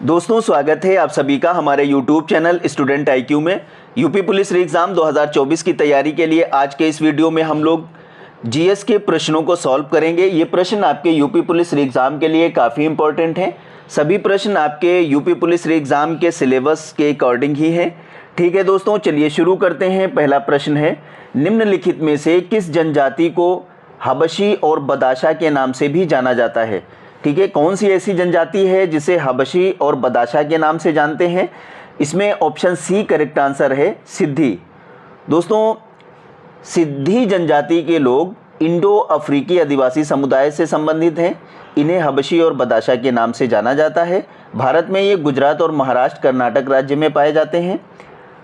दोस्तों स्वागत है आप सभी का हमारे YouTube चैनल स्टूडेंट IQ में। यूपी पुलिस री एग्ज़ाम 2024 की तैयारी के लिए आज के इस वीडियो में हम लोग जीएस के प्रश्नों को सॉल्व करेंगे। ये प्रश्न आपके यूपी पुलिस री एग्ज़ाम के लिए काफ़ी इंपॉर्टेंट हैं। सभी प्रश्न आपके यूपी पुलिस री एग्ज़ाम के सिलेबस के अकॉर्डिंग ही हैं। ठीक है दोस्तों, चलिए शुरू करते हैं। पहला प्रश्न है, निम्नलिखित में से किस जनजाति को हबशी और बदाशा के नाम से भी जाना जाता है। ठीक है, कौन सी ऐसी जनजाति है जिसे हबशी और बदाशा के नाम से जानते हैं। इसमें ऑप्शन सी करेक्ट आंसर है, सिद्धि। दोस्तों, सिद्धि जनजाति के लोग इंडो अफ्रीकी आदिवासी समुदाय से संबंधित हैं। इन्हें हबशी और बदाशा के नाम से जाना जाता है। भारत में ये गुजरात और महाराष्ट्र, कर्नाटक राज्य में पाए जाते हैं।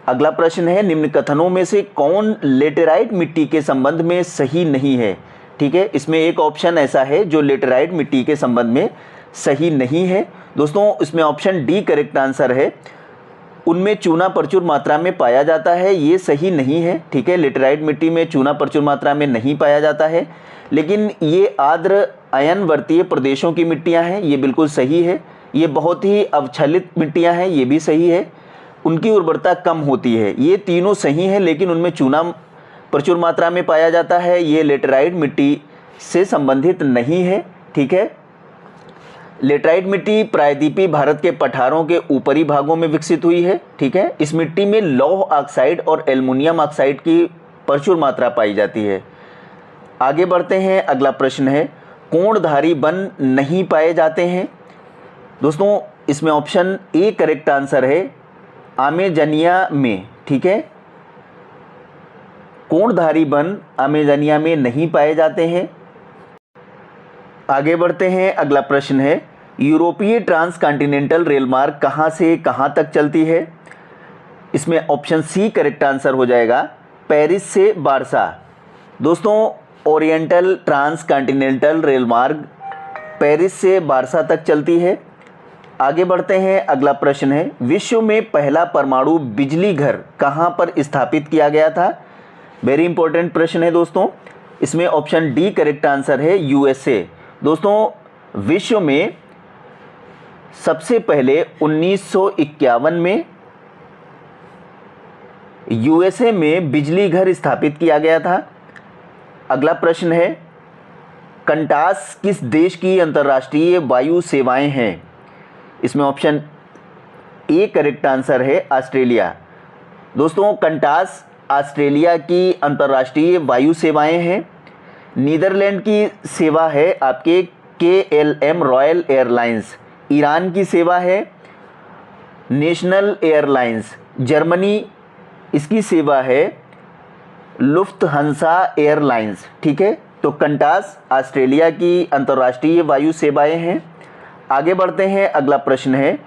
अगला प्रश्न है, निम्न कथनों में से कौन लेटेराइट मिट्टी के संबंध में सही नहीं है। ठीक है, इसमें एक ऑप्शन ऐसा है जो लेटेराइट मिट्टी के संबंध में सही नहीं है। दोस्तों, इसमें ऑप्शन डी करेक्ट आंसर है, उनमें चूना प्रचुर मात्रा में पाया जाता है। ये सही नहीं है। ठीक है, लेटेराइट मिट्टी में चूना प्रचुर मात्रा में नहीं पाया जाता है, लेकिन ये आर्द्र अयनवर्तीय प्रदेशों की मिट्टियाँ हैं, ये बिल्कुल सही है। ये बहुत ही अवक्षलित मिट्टियाँ हैं, ये भी सही है। उनकी उर्वरता कम होती है, ये तीनों सही हैं, लेकिन उनमें चूना प्रचुर मात्रा में पाया जाता है। ये लेटेराइट मिट्टी से संबंधित नहीं है। ठीक है, लेटेराइट मिट्टी प्रायद्वीपीय भारत के पठारों के ऊपरी भागों में विकसित हुई है। ठीक है, इस मिट्टी में लौह ऑक्साइड और एल्युमिनियम ऑक्साइड की प्रचुर मात्रा पाई जाती है। आगे बढ़ते हैं। अगला प्रश्न है, कोणधारी वन नहीं पाए जाते हैं। दोस्तों, इसमें ऑप्शन ए करेक्ट आंसर है, अमेजनिया में। ठीक है, कोणधारी वन अमेजनिया में नहीं पाए जाते हैं। आगे बढ़ते हैं। अगला प्रश्न है, यूरोपीय ट्रांसकॉन्टिनेंटल रेल मार्ग कहां से कहां तक चलती है। इसमें ऑप्शन सी करेक्ट आंसर हो जाएगा, पेरिस से बारसा। दोस्तों, ओरिएंटल ट्रांसकॉन्टिनेंटल रेल मार्ग पेरिस से बारसा तक चलती है। आगे बढ़ते हैं। अगला प्रश्न है, विश्व में पहला परमाणु बिजली घर कहां पर स्थापित किया गया था। वेरी इंपॉर्टेंट प्रश्न है दोस्तों। इसमें ऑप्शन डी करेक्ट आंसर है, यूएसए। दोस्तों, विश्व में सबसे पहले 1951 में यूएसए में बिजली घर स्थापित किया गया था। अगला प्रश्न है, कंटास किस देश की अंतर्राष्ट्रीय वायु सेवाएं हैं। इसमें ऑप्शन ए करेक्ट आंसर है, ऑस्ट्रेलिया। दोस्तों, कंटास ऑस्ट्रेलिया की अंतर्राष्ट्रीय वायु सेवाएं हैं। नीदरलैंड की सेवा है आपके KLM रॉयल एयरलाइंस। ईरान की सेवा है नेशनल एयरलाइंस। जर्मनी, इसकी सेवा है लुफ्थहांसा एयरलाइंस। ठीक है, तो कंटास ऑस्ट्रेलिया की अंतर्राष्ट्रीय वायु सेवाएं हैं। आगे बढ़ते हैं। अगला प्रश्न है,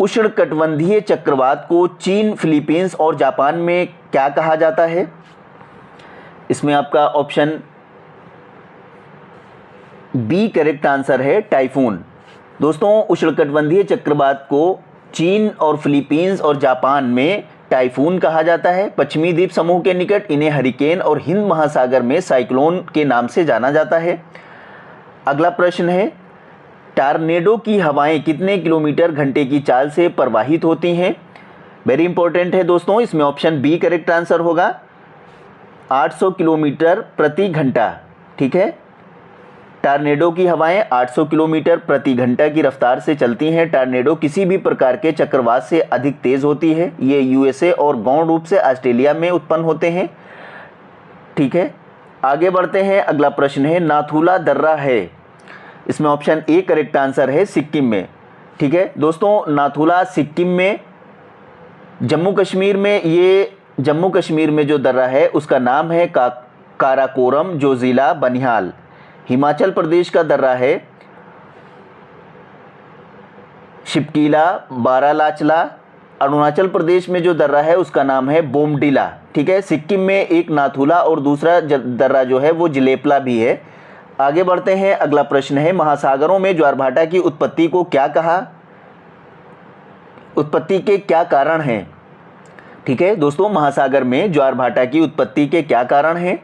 उष्णकटिबंधीय चक्रवात को चीन, फिलीपींस और जापान में क्या कहा जाता है। इसमें आपका ऑप्शन बी करेक्ट आंसर है, टाइफून। दोस्तों, उष्णकटिबंधीय चक्रवात को चीन और फिलीपींस और जापान में टाइफून कहा जाता है। पश्चिमी द्वीप समूह के निकट इन्हें हरिकेन और हिंद महासागर में साइक्लोन के नाम से जाना जाता है। अगला प्रश्न है, टॉर्नेडो की हवाएं कितने किलोमीटर घंटे की चाल से प्रवाहित होती हैं। वेरी इंपॉर्टेंट है दोस्तों। इसमें ऑप्शन बी करेक्ट आंसर होगा, 800 किलोमीटर प्रति घंटा। ठीक है, टॉर्नेडो की हवाएं 800 किलोमीटर प्रति घंटा की रफ्तार से चलती हैं। टॉर्नेडो किसी भी प्रकार के चक्रवात से अधिक तेज होती है। ये यूएसए और गौण रूप से ऑस्ट्रेलिया में उत्पन्न होते हैं। ठीक है, आगे बढ़ते हैं। अगला प्रश्न है, नाथुला दर्रा है। इसमें ऑप्शन ए करेक्ट आंसर है, सिक्किम में। ठीक है दोस्तों, नाथुला सिक्किम में, जम्मू कश्मीर में। ये जम्मू कश्मीर में जो दर्रा है उसका नाम है काराकोरम, जो ज़िला बनिहाल। हिमाचल प्रदेश का दर्रा है शिपकीला, बारालाचला। अरुणाचल प्रदेश में जो दर्रा है उसका नाम है बोमडिला। ठीक है, सिक्किम में एक नाथुला और दूसरा दर्रा जो है वो जलेपला भी है। आगे बढ़ते हैं। अगला प्रश्न है, महासागरों में ज्वारभाटा की उत्पत्ति को क्या कहा, उत्पत्ति के क्या कारण हैं। ठीक है दोस्तों, महासागर में ज्वारभाटा की उत्पत्ति के क्या कारण हैं।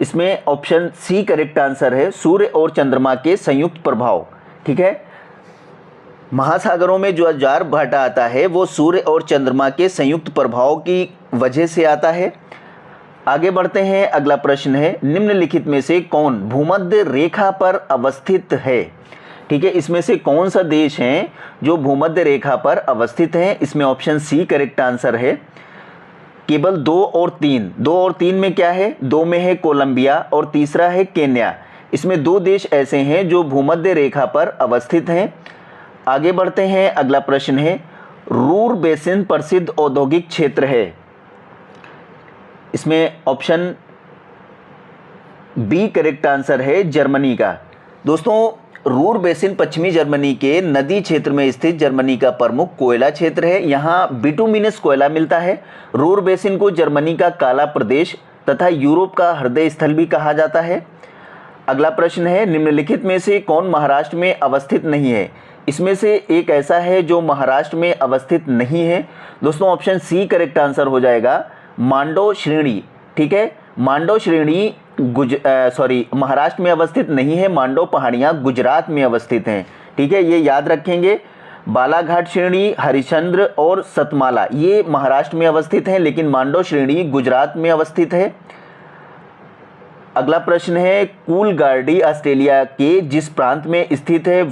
इसमें ऑप्शन सी करेक्ट आंसर है, सूर्य और चंद्रमा के संयुक्त प्रभाव। ठीक है, महासागरों में जो ज्वार-भाटा आता है वो सूर्य और चंद्रमा के संयुक्त प्रभाव की वजह से आता है। आगे बढ़ते हैं, अगला प्रश्न है, निम्नलिखित में से कौन भूमध्य रेखा पर अवस्थित है? ठीक है, इसमें से कौन सा देश है जो भूमध्य रेखा पर अवस्थित है? इसमें ऑप्शन सी करेक्ट आंसर है। केवल 2 और 3, 2 और 3 में क्या है? 2 में है कोलंबिया और तीसरा है केन्या। इसमें 2 देश ऐसे हैं जो भूमध्य रेखा पर अवस्थित हैं। आगे बढ़ते हैं, अगला प्रश्न है, रूर बेसिन प्रसिद्ध औद्योगिक क्षेत्र है। इसमें ऑप्शन बी करेक्ट आंसर है, जर्मनी का। दोस्तों, रूर बेसिन पश्चिमी जर्मनी के नदी क्षेत्र में स्थित जर्मनी का प्रमुख कोयला क्षेत्र है। यहाँ बिटुमिनस कोयला मिलता है। रूर बेसिन को जर्मनी का काला प्रदेश तथा यूरोप का हृदय स्थल भी कहा जाता है। अगला प्रश्न है, निम्नलिखित में से कौन महाराष्ट्र में अवस्थित नहीं है? इसमें से एक ऐसा है जो महाराष्ट्र में अवस्थित नहीं है। दोस्तों, ऑप्शन सी करेक्ट आंसर हो जाएगा, मांडो श्रेणी। ठीक है, मांडो श्रेणी महाराष्ट्र में अवस्थित नहीं है। मांडो पहाड़ियाँ गुजरात में अवस्थित हैं। ठीक है, ये याद रखेंगे। बालाघाट श्रेणी, हरिश्चंद्र और सतमाला ये महाराष्ट्र में अवस्थित हैं, लेकिन मांडो श्रेणी गुजरात में अवस्थित है। अगला प्रश्न है, कूलगार्डी ऑस्ट्रेलिया के जिस प्रांत में स्थित है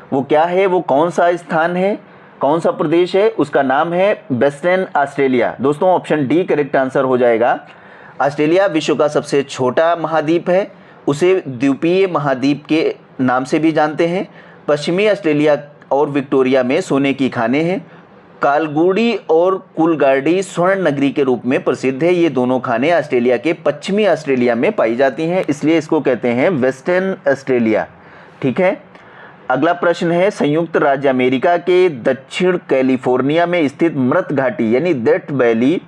वो क्या है? वो कौन सा स्थान है, कौन सा प्रदेश है? उसका नाम है वेस्टर्न ऑस्ट्रेलिया। दोस्तों, ऑप्शन डी करेक्ट आंसर हो जाएगा। ऑस्ट्रेलिया विश्व का सबसे छोटा महाद्वीप है। उसे द्वीपीय महाद्वीप के नाम से भी जानते हैं। पश्चिमी ऑस्ट्रेलिया और विक्टोरिया में सोने की खानें हैं। कालगुडी और कूलगार्डी स्वर्ण नगरी के रूप में प्रसिद्ध है। ये दोनों खानें ऑस्ट्रेलिया के पश्चिमी ऑस्ट्रेलिया में पाई जाती हैं, इसलिए इसको कहते हैं वेस्टर्न ऑस्ट्रेलिया। ठीक है, अगला प्रश्न है, संयुक्त राज्य अमेरिका के दक्षिण कैलिफोर्निया में स्थित मृत घाटी यानी डेथ वैली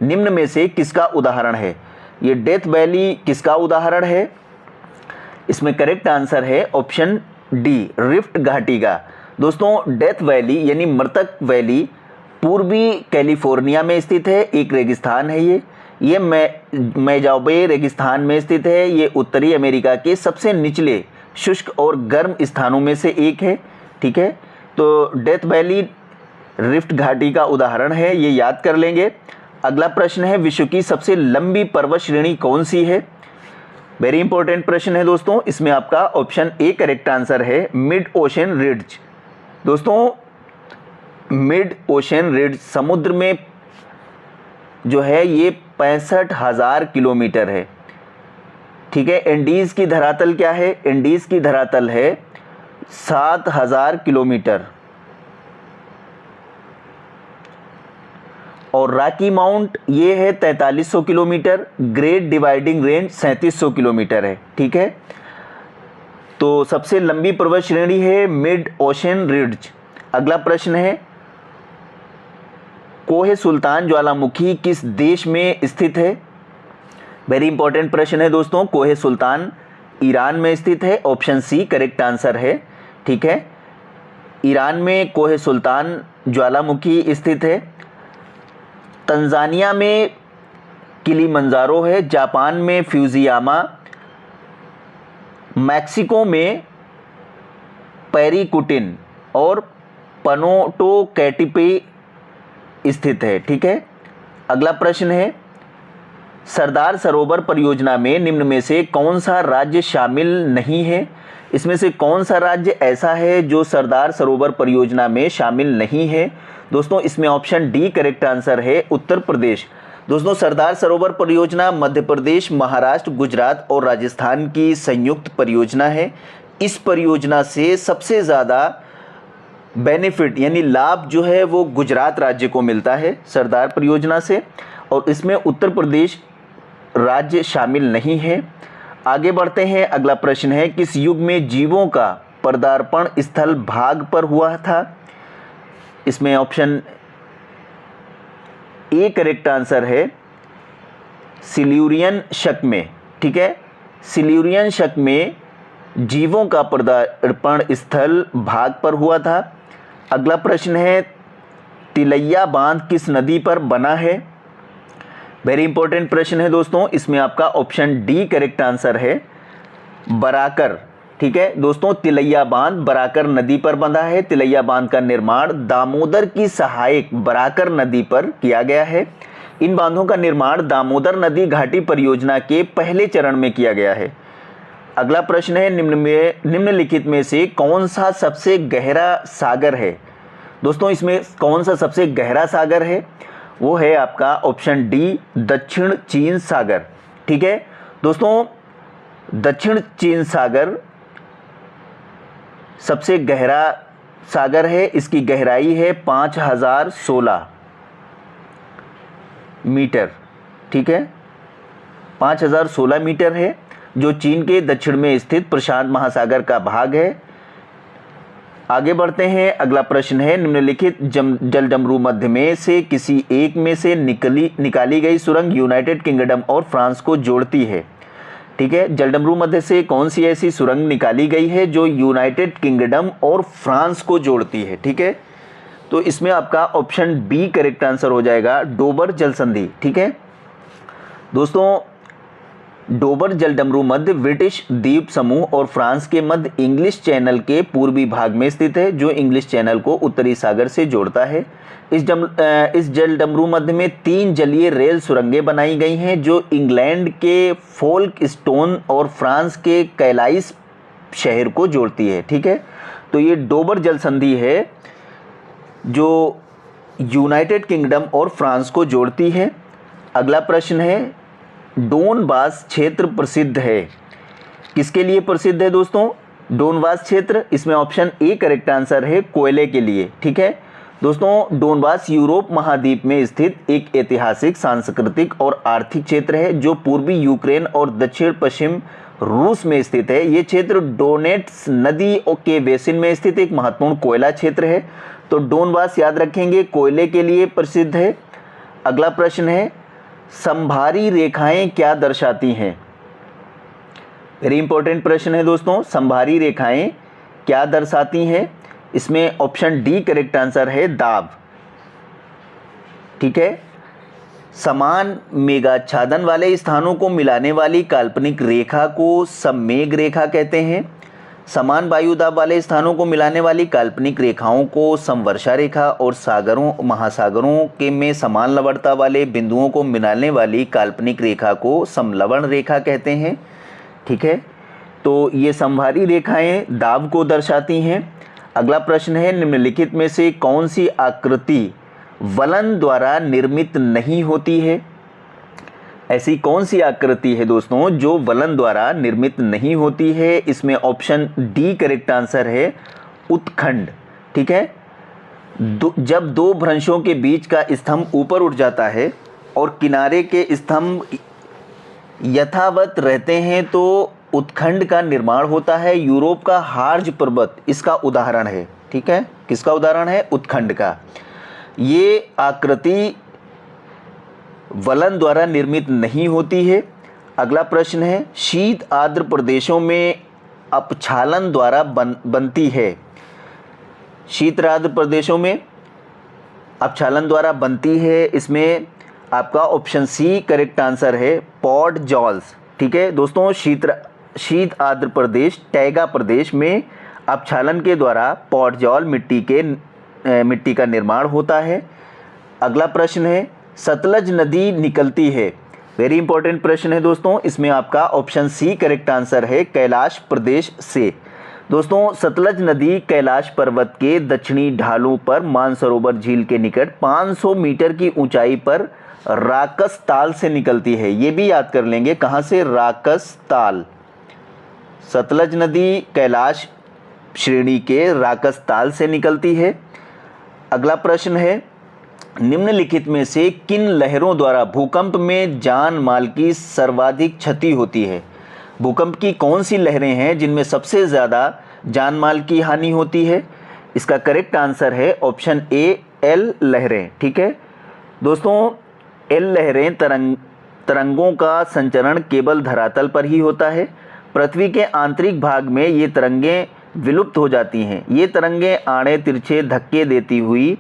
निम्न में से किसका उदाहरण है? ये डेथ वैली किसका उदाहरण है? इसमें करेक्ट आंसर है ऑप्शन डी, रिफ्ट घाटी का। दोस्तों, डेथ वैली यानी मृतक वैली पूर्वी कैलिफोर्निया में स्थित है। एक रेगिस्तान है ये मेजाबे रेगिस्तान में स्थित है। ये उत्तरी अमेरिका के सबसे निचले शुष्क और गर्म स्थानों में से एक है। ठीक है, तो डेथ वैली रिफ्ट घाटी का उदाहरण है, ये याद कर लेंगे। अगला प्रश्न है, विश्व की सबसे लंबी पर्वत श्रेणी कौन सी है? वेरी इंपॉर्टेंट प्रश्न है दोस्तों। इसमें आपका ऑप्शन ए करेक्ट आंसर है, मिड ओशन रिड्ज। दोस्तों, मिड ओशन रिड्ज समुद्र में जो है ये 65,000 किलोमीटर है। ठीक है, एंडीज की धरातल क्या है? एंडीज की धरातल है 7,000 किलोमीटर और रॉकी माउंट ये है 4300 kilometre. Great dividing range 3700 kilometre है। ठीक है, तो सबसे लंबी पर्वत श्रेणी है मिड ओशन रिड्ज। अगला प्रश्न है, कोहे सुल्तान ज्वालामुखी किस देश में स्थित है? वेरी इंपॉर्टेंट प्रश्न है दोस्तों। कोहे सुल्तान ईरान में स्थित है। ऑप्शन सी करेक्ट आंसर है। ठीक है, ईरान में कोहे सुल्तान ज्वालामुखी स्थित है। तंजानिया में किलीमंजारो है। जापान में फ्यूजियामा, मैक्सिको में पेरिकुटिन और पनोटोकैटिपे स्थित है। ठीक है, अगला प्रश्न है, सरदार सरोवर परियोजना में निम्न में से कौन सा राज्य शामिल नहीं है? इसमें से कौन सा राज्य ऐसा है जो सरदार सरोवर परियोजना में शामिल नहीं है? दोस्तों, इसमें ऑप्शन डी करेक्ट आंसर है, उत्तर प्रदेश। दोस्तों, सरदार सरोवर परियोजना मध्य प्रदेश, महाराष्ट्र, गुजरात और राजस्थान की संयुक्त परियोजना है। इस परियोजना से सबसे ज़्यादा बेनिफिट यानी लाभ जो है वो गुजरात राज्य को मिलता है सरदार परियोजना से, और इसमें उत्तर प्रदेश राज्य शामिल नहीं है। आगे बढ़ते हैं, अगला प्रश्न है, किस युग में जीवों का पदार्पण स्थल भाग पर हुआ था? इसमें ऑप्शन ए करेक्ट आंसर है, सिल्यूरियन शक में। ठीक है, सिल्यूरियन शक में जीवों का पदार्पण स्थल भाग पर हुआ था। अगला प्रश्न है, तिलैया बांध किस नदी पर बना है? वेरी इंपॉर्टेंट प्रश्न है दोस्तों। इसमें आपका ऑप्शन डी करेक्ट आंसर है, बराकर। ठीक है दोस्तों, तिलैया बांध बराकर नदी पर बंधा है। तिलैया बांध का निर्माण दामोदर की सहायक बराकर नदी पर किया गया है। इन बांधों का निर्माण दामोदर नदी घाटी परियोजना के पहले चरण में किया गया है। अगला प्रश्न है, निम्नलिखित में से कौन सा सबसे गहरा सागर है। दोस्तों इसमें कौन सा सबसे गहरा सागर है, वो है आपका ऑप्शन डी, दक्षिण चीन सागर। ठीक है दोस्तों, दक्षिण चीन सागर सबसे गहरा सागर है। इसकी गहराई है 5016 मीटर। ठीक है, 5016 मीटर है, जो चीन के दक्षिण में स्थित प्रशांत महासागर का भाग है। आगे बढ़ते हैं, अगला प्रश्न है, निम्नलिखित जलडमरू मध्य में से किसी एक में से निकाली गई सुरंग यूनाइटेड किंगडम और फ्रांस को जोड़ती है। ठीक है, जलडमरू मध्य से कौन सी ऐसी सुरंग निकाली गई है जो यूनाइटेड किंगडम और फ्रांस को जोड़ती है। ठीक है, तो इसमें आपका ऑप्शन बी करेक्ट आंसर हो जाएगा, डोबर जल संधि। ठीक है दोस्तों, डोबर जलडमरू मध्य ब्रिटिश द्वीप समूह और फ्रांस के मध्य इंग्लिश चैनल के पूर्वी भाग में स्थित है, जो इंग्लिश चैनल को उत्तरी सागर से जोड़ता है। इस जलडमरू मध्य में 3 जलीय रेल सुरंगें बनाई गई हैं, जो इंग्लैंड के फोल्क स्टोन और फ्रांस के कैलाइस शहर को जोड़ती है। ठीक है, तो ये डोबर जल संधि है जो यूनाइटेड किंगडम और फ्रांस को जोड़ती है। अगला प्रश्न है, डोनबास क्षेत्र प्रसिद्ध है, किसके लिए प्रसिद्ध है दोस्तों डोनबास क्षेत्र। इसमें ऑप्शन ए करेक्ट आंसर है, कोयले के लिए। ठीक है दोस्तों, डोनबास यूरोप महाद्वीप में स्थित एक ऐतिहासिक, सांस्कृतिक और आर्थिक क्षेत्र है, जो पूर्वी यूक्रेन और दक्षिण पश्चिम रूस में स्थित है। ये क्षेत्र डोनेट्स नदी के बेसिन में स्थित एक महत्वपूर्ण कोयला क्षेत्र है। तो डोनबास याद रखेंगे, कोयले के लिए प्रसिद्ध है। अगला प्रश्न है, समभारी रेखाएं क्या दर्शाती हैं। वेरी इंपॉर्टेंट प्रश्न है दोस्तों, समभारी रेखाएं क्या दर्शाती हैं। इसमें ऑप्शन डी करेक्ट आंसर है, दाब। ठीक है, समान मेघाच्छादन वाले स्थानों को मिलाने वाली काल्पनिक रेखा को सममेघ रेखा कहते हैं। समान वायुदाब वाले स्थानों को मिलाने वाली काल्पनिक रेखाओं को समवर्षा रेखा और सागरों महासागरों के में समान लवणता वाले बिंदुओं को मिलाने वाली काल्पनिक रेखा को समलवण रेखा कहते हैं। ठीक है, तो ये समभारी रेखाएं दाब को दर्शाती हैं। अगला प्रश्न है, निम्नलिखित में से कौन सी आकृति वलन द्वारा निर्मित नहीं होती है। ऐसी कौन सी आकृति है दोस्तों जो वलन द्वारा निर्मित नहीं होती है। इसमें ऑप्शन डी करेक्ट आंसर है, उत्खंड। ठीक है, जब 2 भ्रंशों के बीच का स्तंभ ऊपर उठ जाता है और किनारे के स्तंभ यथावत रहते हैं तो उत्खंड का निर्माण होता है। यूरोप का हार्ज पर्वत इसका उदाहरण है। ठीक है, किसका उदाहरण है, उत्खंड का। ये आकृति वलन द्वारा निर्मित नहीं होती है। अगला प्रश्न है, शीत आर्द्र प्रदेशों में अपक्षालन द्वारा बनती है। शीत आर्द्र प्रदेशों में अपक्षालन द्वारा बनती है। इसमें आपका ऑप्शन सी करेक्ट आंसर है, पॉड जॉल्स। ठीक है दोस्तों, शीत आर्द्र प्रदेश टैगा प्रदेश में अपक्षालन के द्वारा पॉडजॉल मिट्टी का निर्माण होता है। अगला प्रश्न है, सतलज नदी निकलती है। वेरी इंपॉर्टेंट प्रश्न है दोस्तों, इसमें आपका ऑप्शन सी करेक्ट आंसर है, कैलाश प्रदेश से। दोस्तों, सतलज नदी कैलाश पर्वत के दक्षिणी ढालों पर मानसरोवर झील के निकट 500 मीटर की ऊंचाई पर राकस ताल से निकलती है। ये भी याद कर लेंगे, कहाँ से, राकस ताल। सतलज नदी कैलाश श्रेणी के राकस ताल से निकलती है। अगला प्रश्न है, निम्नलिखित में से किन लहरों द्वारा भूकंप में जान माल की सर्वाधिक क्षति होती है। भूकंप की कौन सी लहरें हैं जिनमें सबसे ज़्यादा जान माल की हानि होती है। इसका करेक्ट आंसर है ऑप्शन ए, एल लहरें। ठीक है दोस्तों, एल लहरें तरंगों का संचरण केवल धरातल पर ही होता है। पृथ्वी के आंतरिक भाग में ये तरंगें विलुप्त हो जाती हैं। ये तरंगें आड़े तिरछे धक्के देती हुई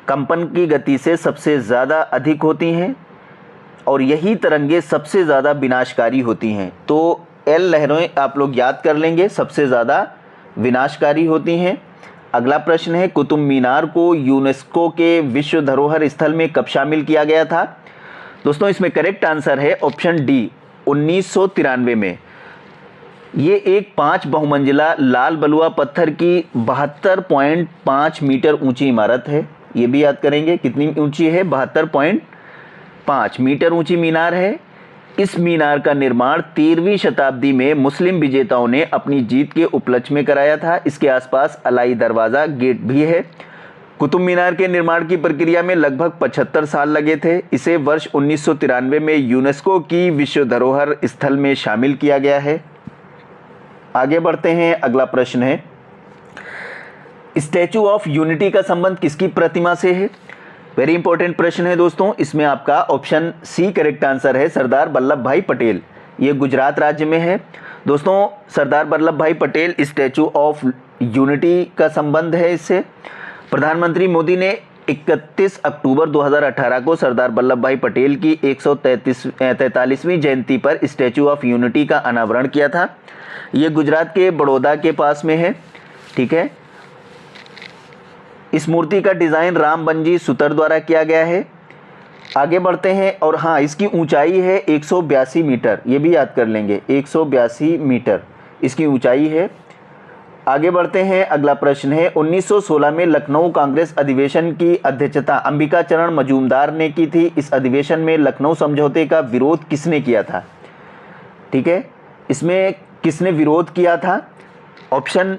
कंपन की गति से सबसे ज़्यादा अधिक होती हैं और यही तरंगें सबसे ज़्यादा विनाशकारी होती हैं। तो एल लहरें आप लोग याद कर लेंगे, सबसे ज़्यादा विनाशकारी होती हैं। अगला प्रश्न है, कुतुब मीनार को यूनेस्को के विश्व धरोहर स्थल में कब शामिल किया गया था? दोस्तों इसमें करेक्ट आंसर है ऑप्शन डी, 1993 में। ये एक 5 बहुमंजिला लाल बलुआ पत्थर की 72.5 मीटर ऊंची इमारत है। ये भी याद करेंगे कितनी ऊंची है, 72.5 मीटर ऊंची मीनार है। इस मीनार का निर्माण 13वीं शताब्दी में मुस्लिम विजेताओं ने अपनी जीत के उपलक्ष्य में कराया था। इसके आसपास अलाई दरवाज़ा गेट भी है। कुतुब मीनार के निर्माण की प्रक्रिया में लगभग 75 साल लगे थे। इसे वर्ष 1993 में यूनेस्को की विश्व धरोहर स्थल में शामिल किया गया है। आगे बढ़ते हैं, अगला प्रश्न है, स्टैचू ऑफ यूनिटी का संबंध किसकी प्रतिमा से है? वेरी इंपॉर्टेंट प्रश्न है दोस्तों। इसमें आपका ऑप्शन सी करेक्ट आंसर है, सरदार वल्लभ भाई पटेल। ये गुजरात राज्य में है। दोस्तों सरदार वल्लभ भाई पटेल स्टैचू ऑफ यूनिटी का संबंध है इससे। प्रधानमंत्री मोदी ने 31 अक्टूबर 2018 को सरदार वल्लभ भाई पटेल की 143वीं जयंती पर स्टैचू ऑफ यूनिटी का अनावरण किया था। ये गुजरात के बड़ौदा के पास में है। ठीक है, इस मूर्ति का डिज़ाइन राम बंजी सुतर द्वारा किया गया है। आगे बढ़ते हैं, और हाँ, इसकी ऊंचाई है 182 मीटर, ये भी याद कर लेंगे, 182 मीटर इसकी ऊंचाई है। आगे बढ़ते हैं, अगला प्रश्न है, 1916 में लखनऊ कांग्रेस अधिवेशन की अध्यक्षता अंबिका चरण मजूमदार ने की थी। इस अधिवेशन में लखनऊ समझौते का विरोध किसने किया था? ठीक है, इसमें किसने विरोध किया था? ऑप्शन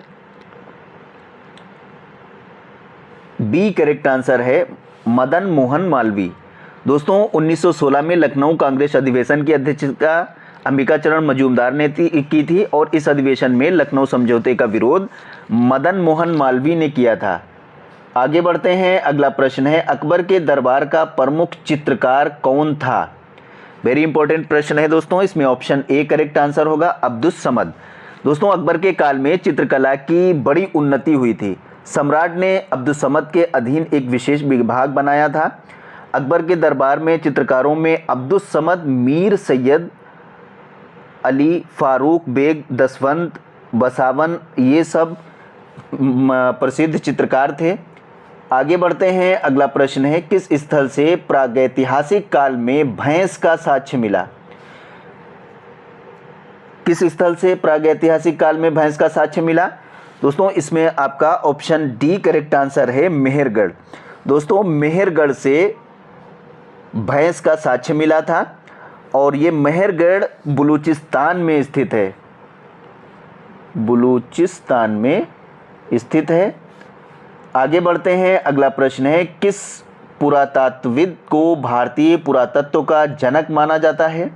बी करेक्ट आंसर है, मदन मोहन मालवीय। दोस्तों 1916 में लखनऊ कांग्रेस अधिवेशन की अध्यक्षता अंबिका चरण मजूमदार ने की थी, और इस अधिवेशन में लखनऊ समझौते का विरोध मदन मोहन मालवीय ने किया था। आगे बढ़ते हैं, अगला प्रश्न है, अकबर के दरबार का प्रमुख चित्रकार कौन था? वेरी इंपॉर्टेंट प्रश्न है दोस्तों। इसमें ऑप्शन ए करेक्ट आंसर होगा, अब्दुस समद। दोस्तों अकबर के काल में चित्रकला की बड़ी उन्नति हुई थी। सम्राट ने अब्दुस समद के अधीन एक विशेष विभाग बनाया था। अकबर के दरबार में चित्रकारों में अब्दुस समद, मीर सैयद अली, फारूक बेग, दसवंत, बसावन, ये सब प्रसिद्ध चित्रकार थे। आगे बढ़ते हैं, अगला प्रश्न है, किस स्थल से प्रागैतिहासिक काल में भैंस का साक्ष्य मिला? किस स्थल से प्रागैतिहासिक काल में भैंस का साक्ष्य मिला? दोस्तों इसमें आपका ऑप्शन डी करेक्ट आंसर है, मेहरगढ़। दोस्तों मेहरगढ़ से भैंस का साक्ष्य मिला था, और ये मेहरगढ़ बलूचिस्तान में स्थित है। बलूचिस्तान में स्थित है। आगे बढ़ते हैं, अगला प्रश्न है, किस पुरातत्वविद को भारतीय पुरातत्व का जनक माना जाता है?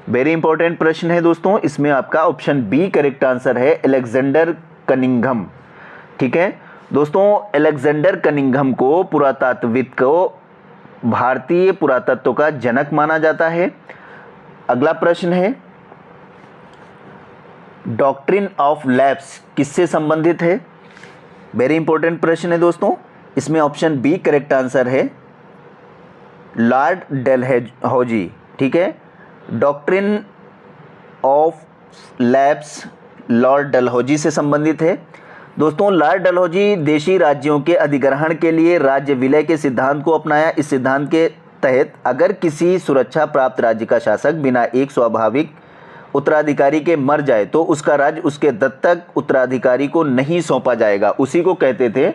वेरी इंपॉर्टेंट प्रश्न है दोस्तों। इसमें आपका ऑप्शन बी करेक्ट आंसर है, अलेक्जेंडर कनिंघम। ठीक है दोस्तों, अलेक्जेंडर कनिंघम को पुरातत्वविद को भारतीय पुरातत्व का जनक माना जाता है। अगला प्रश्न है, डॉक्ट्रिन ऑफ लैप्स किससे संबंधित है? वेरी इंपॉर्टेंट प्रश्न है दोस्तों। इसमें ऑप्शन बी करेक्ट आंसर है, लॉर्ड डलहौजी। ठीक है, doctrine of lapse Lord Dalhousie से संबंधित है। दोस्तों लॉर्ड डलहौजी देशी राज्यों के अधिग्रहण के लिए राज्य विलय के सिद्धांत को अपनाया। इस सिद्धांत के तहत अगर किसी सुरक्षा प्राप्त राज्य का शासक बिना एक स्वाभाविक उत्तराधिकारी के मर जाए तो उसका राज्य उसके दत्तक उत्तराधिकारी को नहीं सौंपा जाएगा। उसी को कहते थे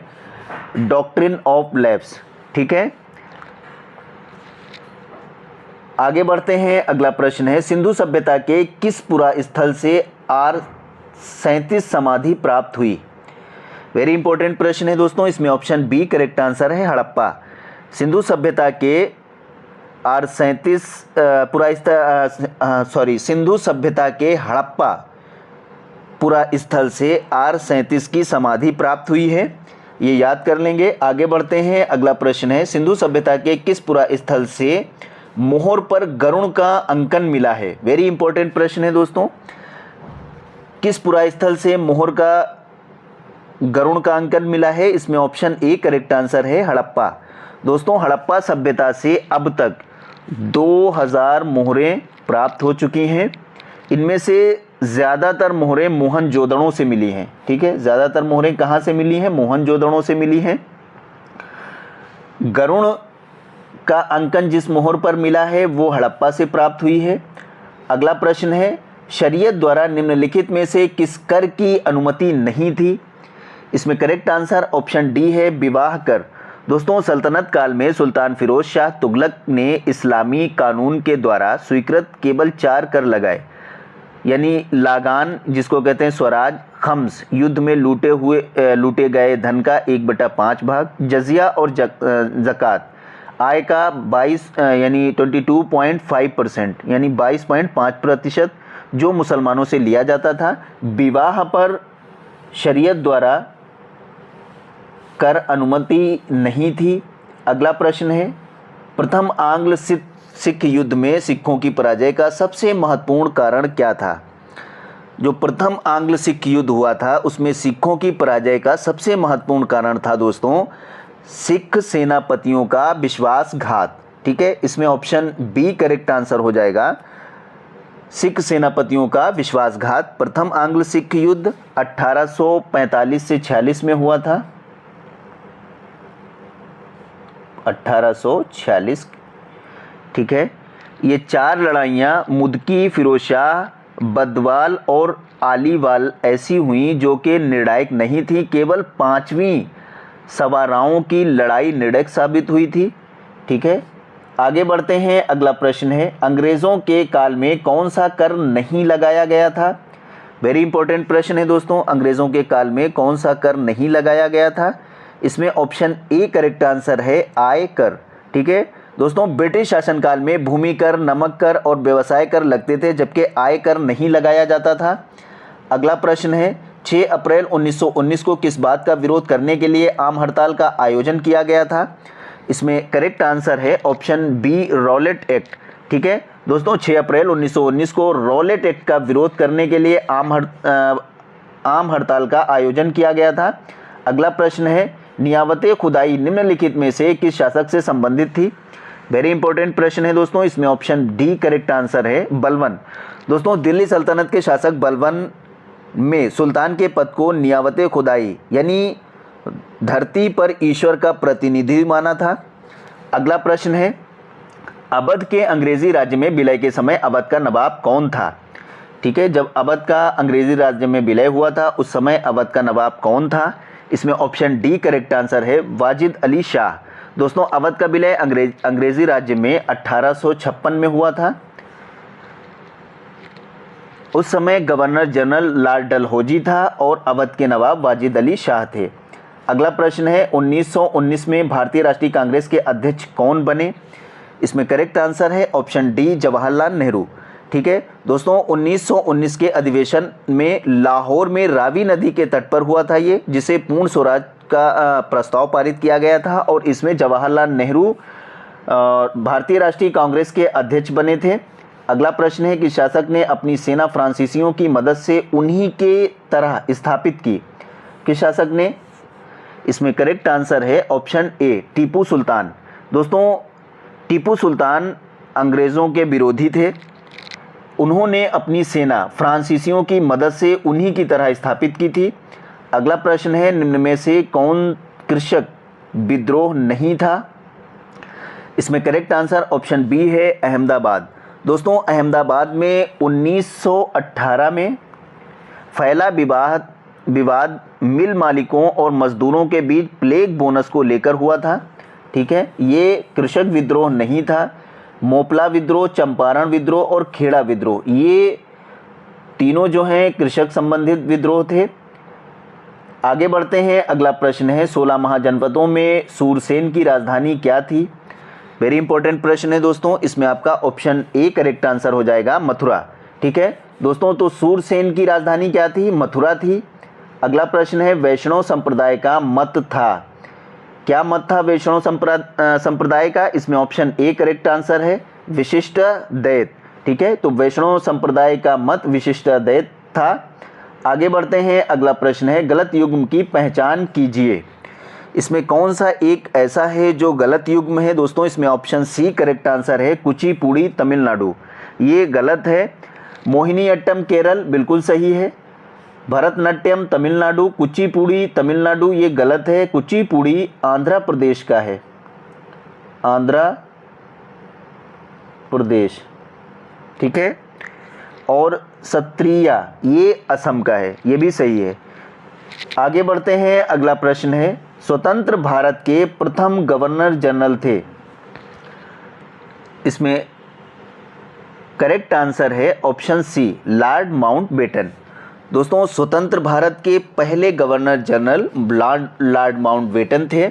डॉक्ट्रिन ऑफ लैप्स। ठीक है, आगे बढ़ते हैं, अगला प्रश्न है, सिंधु सभ्यता के किस पुरा स्थल से R37 समाधि प्राप्त हुई? वेरी इंपॉर्टेंट प्रश्न है दोस्तों। इसमें ऑप्शन बी करेक्ट आंसर है, हड़प्पा। सिंधु सभ्यता के सिंधु सभ्यता के हड़प्पा पुरा स्थल से R37 की समाधि प्राप्त हुई है, ये याद कर लेंगे। आगे बढ़ते हैं, अगला प्रश्न है, सिंधु सभ्यता के किस पुरा स्थल से मोहर पर गरुड़ का अंकन मिला है? वेरी इंपॉर्टेंट प्रश्न है दोस्तों। किस पुरा स्थल से मोहर का गरुड़ का अंकन मिला है? इसमें ऑप्शन ए करेक्ट आंसर है, हड़प्पा। दोस्तों हड़प्पा सभ्यता से अब तक 2000 मोहरें प्राप्त हो चुकी हैं। इनमें से ज़्यादातर मोहरें मोहनजोदड़ो से मिली हैं। ठीक है, ज़्यादातर मोहरें कहाँ से मिली हैं? मोहनजोदड़ो से मिली हैं। गरुड़ का अंकन जिस मोहर पर मिला है वो हड़प्पा से प्राप्त हुई है। अगला प्रश्न है, शरीयत द्वारा निम्नलिखित में से किस कर की अनुमति नहीं थी? इसमें करेक्ट आंसर ऑप्शन डी है, विवाह कर। दोस्तों, सल्तनत काल में सुल्तान फिरोज शाह तुगलक ने इस्लामी कानून के द्वारा स्वीकृत केवल 4 कर लगाए, यानी लागान जिसको कहते हैं स्वराज, खम्स युद्ध में लूटे गए धन का 1/5 भाग, जजिया और ज़कात आय का 22 यानी 22.5% यानी 22.5% जो मुसलमानों से लिया जाता था। विवाह पर शरीयत द्वारा कर अनुमति नहीं थी। अगला प्रश्न है, प्रथम आंग्ल सिख युद्ध में सिखों की पराजय का सबसे महत्वपूर्ण कारण क्या था? जो प्रथम आंग्ल सिख युद्ध हुआ था उसमें सिखों की पराजय का सबसे महत्वपूर्ण कारण था दोस्तों सिख सेनापतियों का विश्वासघात। ठीक है, इसमें ऑप्शन बी करेक्ट आंसर हो जाएगा, सिख सेनापतियों का विश्वासघात। प्रथम आंग्ल सिख युद्ध 1845 से 46 में हुआ था। 1846। ठीक है, ये 4 लड़ाइयाँ मुदकी, फिरोज शाह, बदवाल और आलीवाल ऐसी हुई जो कि निर्णायक नहीं थी। केवल 5वीं सवाराओं की लड़ाई निर्णायक साबित हुई थी। ठीक है, आगे बढ़ते हैं। अगला प्रश्न है, अंग्रेज़ों के काल में कौन सा कर नहीं लगाया गया था? वेरी इंपॉर्टेंट प्रश्न है दोस्तों, अंग्रेज़ों के काल में कौन सा कर नहीं लगाया गया था? इसमें ऑप्शन ए करेक्ट आंसर है, आय कर। ठीक है दोस्तों, ब्रिटिश शासनकाल में भूमि कर, नमक कर और व्यवसाय कर लगते थे, जबकि आय कर नहीं लगाया जाता था। अगला प्रश्न है, 6 अप्रैल 1919 को किस बात का विरोध करने के लिए आम हड़ताल का आयोजन किया गया था? इसमें करेक्ट आंसर है ऑप्शन बी, रॉलेट एक्ट। ठीक है दोस्तों, 6 अप्रैल 1919 को रॉलेट एक्ट का विरोध करने के लिए आम हड़ताल का आयोजन किया गया था। अगला प्रश्न है, नियावते खुदाई निम्नलिखित में से किस शासक से संबंधित थी? वेरी इंपॉर्टेंट प्रश्न है दोस्तों, इसमें ऑप्शन डी करेक्ट आंसर है, बलबन। दोस्तों, दिल्ली सल्तनत के शासक बलबन में सुल्तान के पद को नियावते खुदाई यानी धरती पर ईश्वर का प्रतिनिधि माना था। अगला प्रश्न है, अवध के अंग्रेजी राज्य में विलय के समय अवध का नवाब कौन था? ठीक है, जब अवध का अंग्रेजी राज्य में विलय हुआ था उस समय अवध का नवाब कौन था? इसमें ऑप्शन डी करेक्ट आंसर है, वाजिद अली शाह। दोस्तों, अवध का विलय अंग्रेजी राज्य में 1856 में हुआ था। उस समय गवर्नर जनरल लॉर्ड डलहौजी था और अवध के नवाब वाजिद अली शाह थे। अगला प्रश्न है, 1919 में भारतीय राष्ट्रीय कांग्रेस के अध्यक्ष कौन बने? इसमें करेक्ट आंसर है ऑप्शन डी, जवाहरलाल नेहरू। ठीक है दोस्तों, 1919 के अधिवेशन में लाहौर में रावी नदी के तट पर हुआ था ये, जिसे पूर्ण स्वराज का प्रस्ताव पारित किया गया था और इसमें जवाहरलाल नेहरू भारतीय राष्ट्रीय कांग्रेस के अध्यक्ष बने थे। अगला प्रश्न है कि शासक ने अपनी सेना फ्रांसीसियों की मदद से उन्हीं के तरह स्थापित की? किस शासक ने? इसमें करेक्ट आंसर है ऑप्शन ए, टीपू सुल्तान। दोस्तों, टीपू सुल्तान अंग्रेज़ों के विरोधी थे। उन्होंने अपनी सेना फ्रांसीसियों की मदद से उन्हीं की तरह स्थापित की थी। अगला प्रश्न है, निम्न में से कौन कृषक विद्रोह नहीं था? इसमें करेक्ट आंसर ऑप्शन बी है, अहमदाबाद। दोस्तों, अहमदाबाद में 1918 में फैला विवाद मिल मालिकों और मजदूरों के बीच प्लेग बोनस को लेकर हुआ था। ठीक है, ये कृषक विद्रोह नहीं था। मोपला विद्रोह, चंपारण विद्रोह और खेड़ा विद्रोह, ये तीनों जो हैं कृषक संबंधित विद्रोह थे। आगे बढ़ते हैं। अगला प्रश्न है, 16 महाजनपदों में सूरसेन की राजधानी क्या थी? वेरी इंपॉर्टेंट प्रश्न है दोस्तों, इसमें आपका ऑप्शन ए करेक्ट आंसर हो जाएगा, मथुरा। ठीक है दोस्तों, तो सूरसेन की राजधानी क्या थी? मथुरा थी। अगला प्रश्न है, वैष्णव संप्रदाय का मत था? क्या मत था वैष्णव संप्रदाय का? इसमें ऑप्शन ए करेक्ट आंसर है, विशिष्ट द्वैत। ठीक है, तो वैष्णव संप्रदाय का मत विशिष्ट द्वैत था। आगे बढ़ते हैं। अगला प्रश्न है, गलत युग्म की पहचान कीजिए। इसमें कौन सा एक ऐसा है जो गलत युग्म है? दोस्तों, इसमें ऑप्शन सी करेक्ट आंसर है, कुचिपुड़ी तमिलनाडु। ये गलत है। मोहिनीअट्टम केरल बिल्कुल सही है। भरतनाट्यम तमिलनाडु, कुचिपुड़ी तमिलनाडु ये गलत है। कुचिपुड़ी आंध्र प्रदेश का है, आंध्र प्रदेश, ठीक है। और सत्रिया ये असम का है, ये भी सही है। आगे बढ़ते हैं, अगला प्रश्न है, स्वतंत्र भारत के प्रथम गवर्नर जनरल थे। इसमें करेक्ट आंसर है ऑप्शन सी, लॉर्ड माउंटबेटन। दोस्तों, स्वतंत्र भारत के पहले गवर्नर जनरल लॉर्ड माउंटबेटन थे।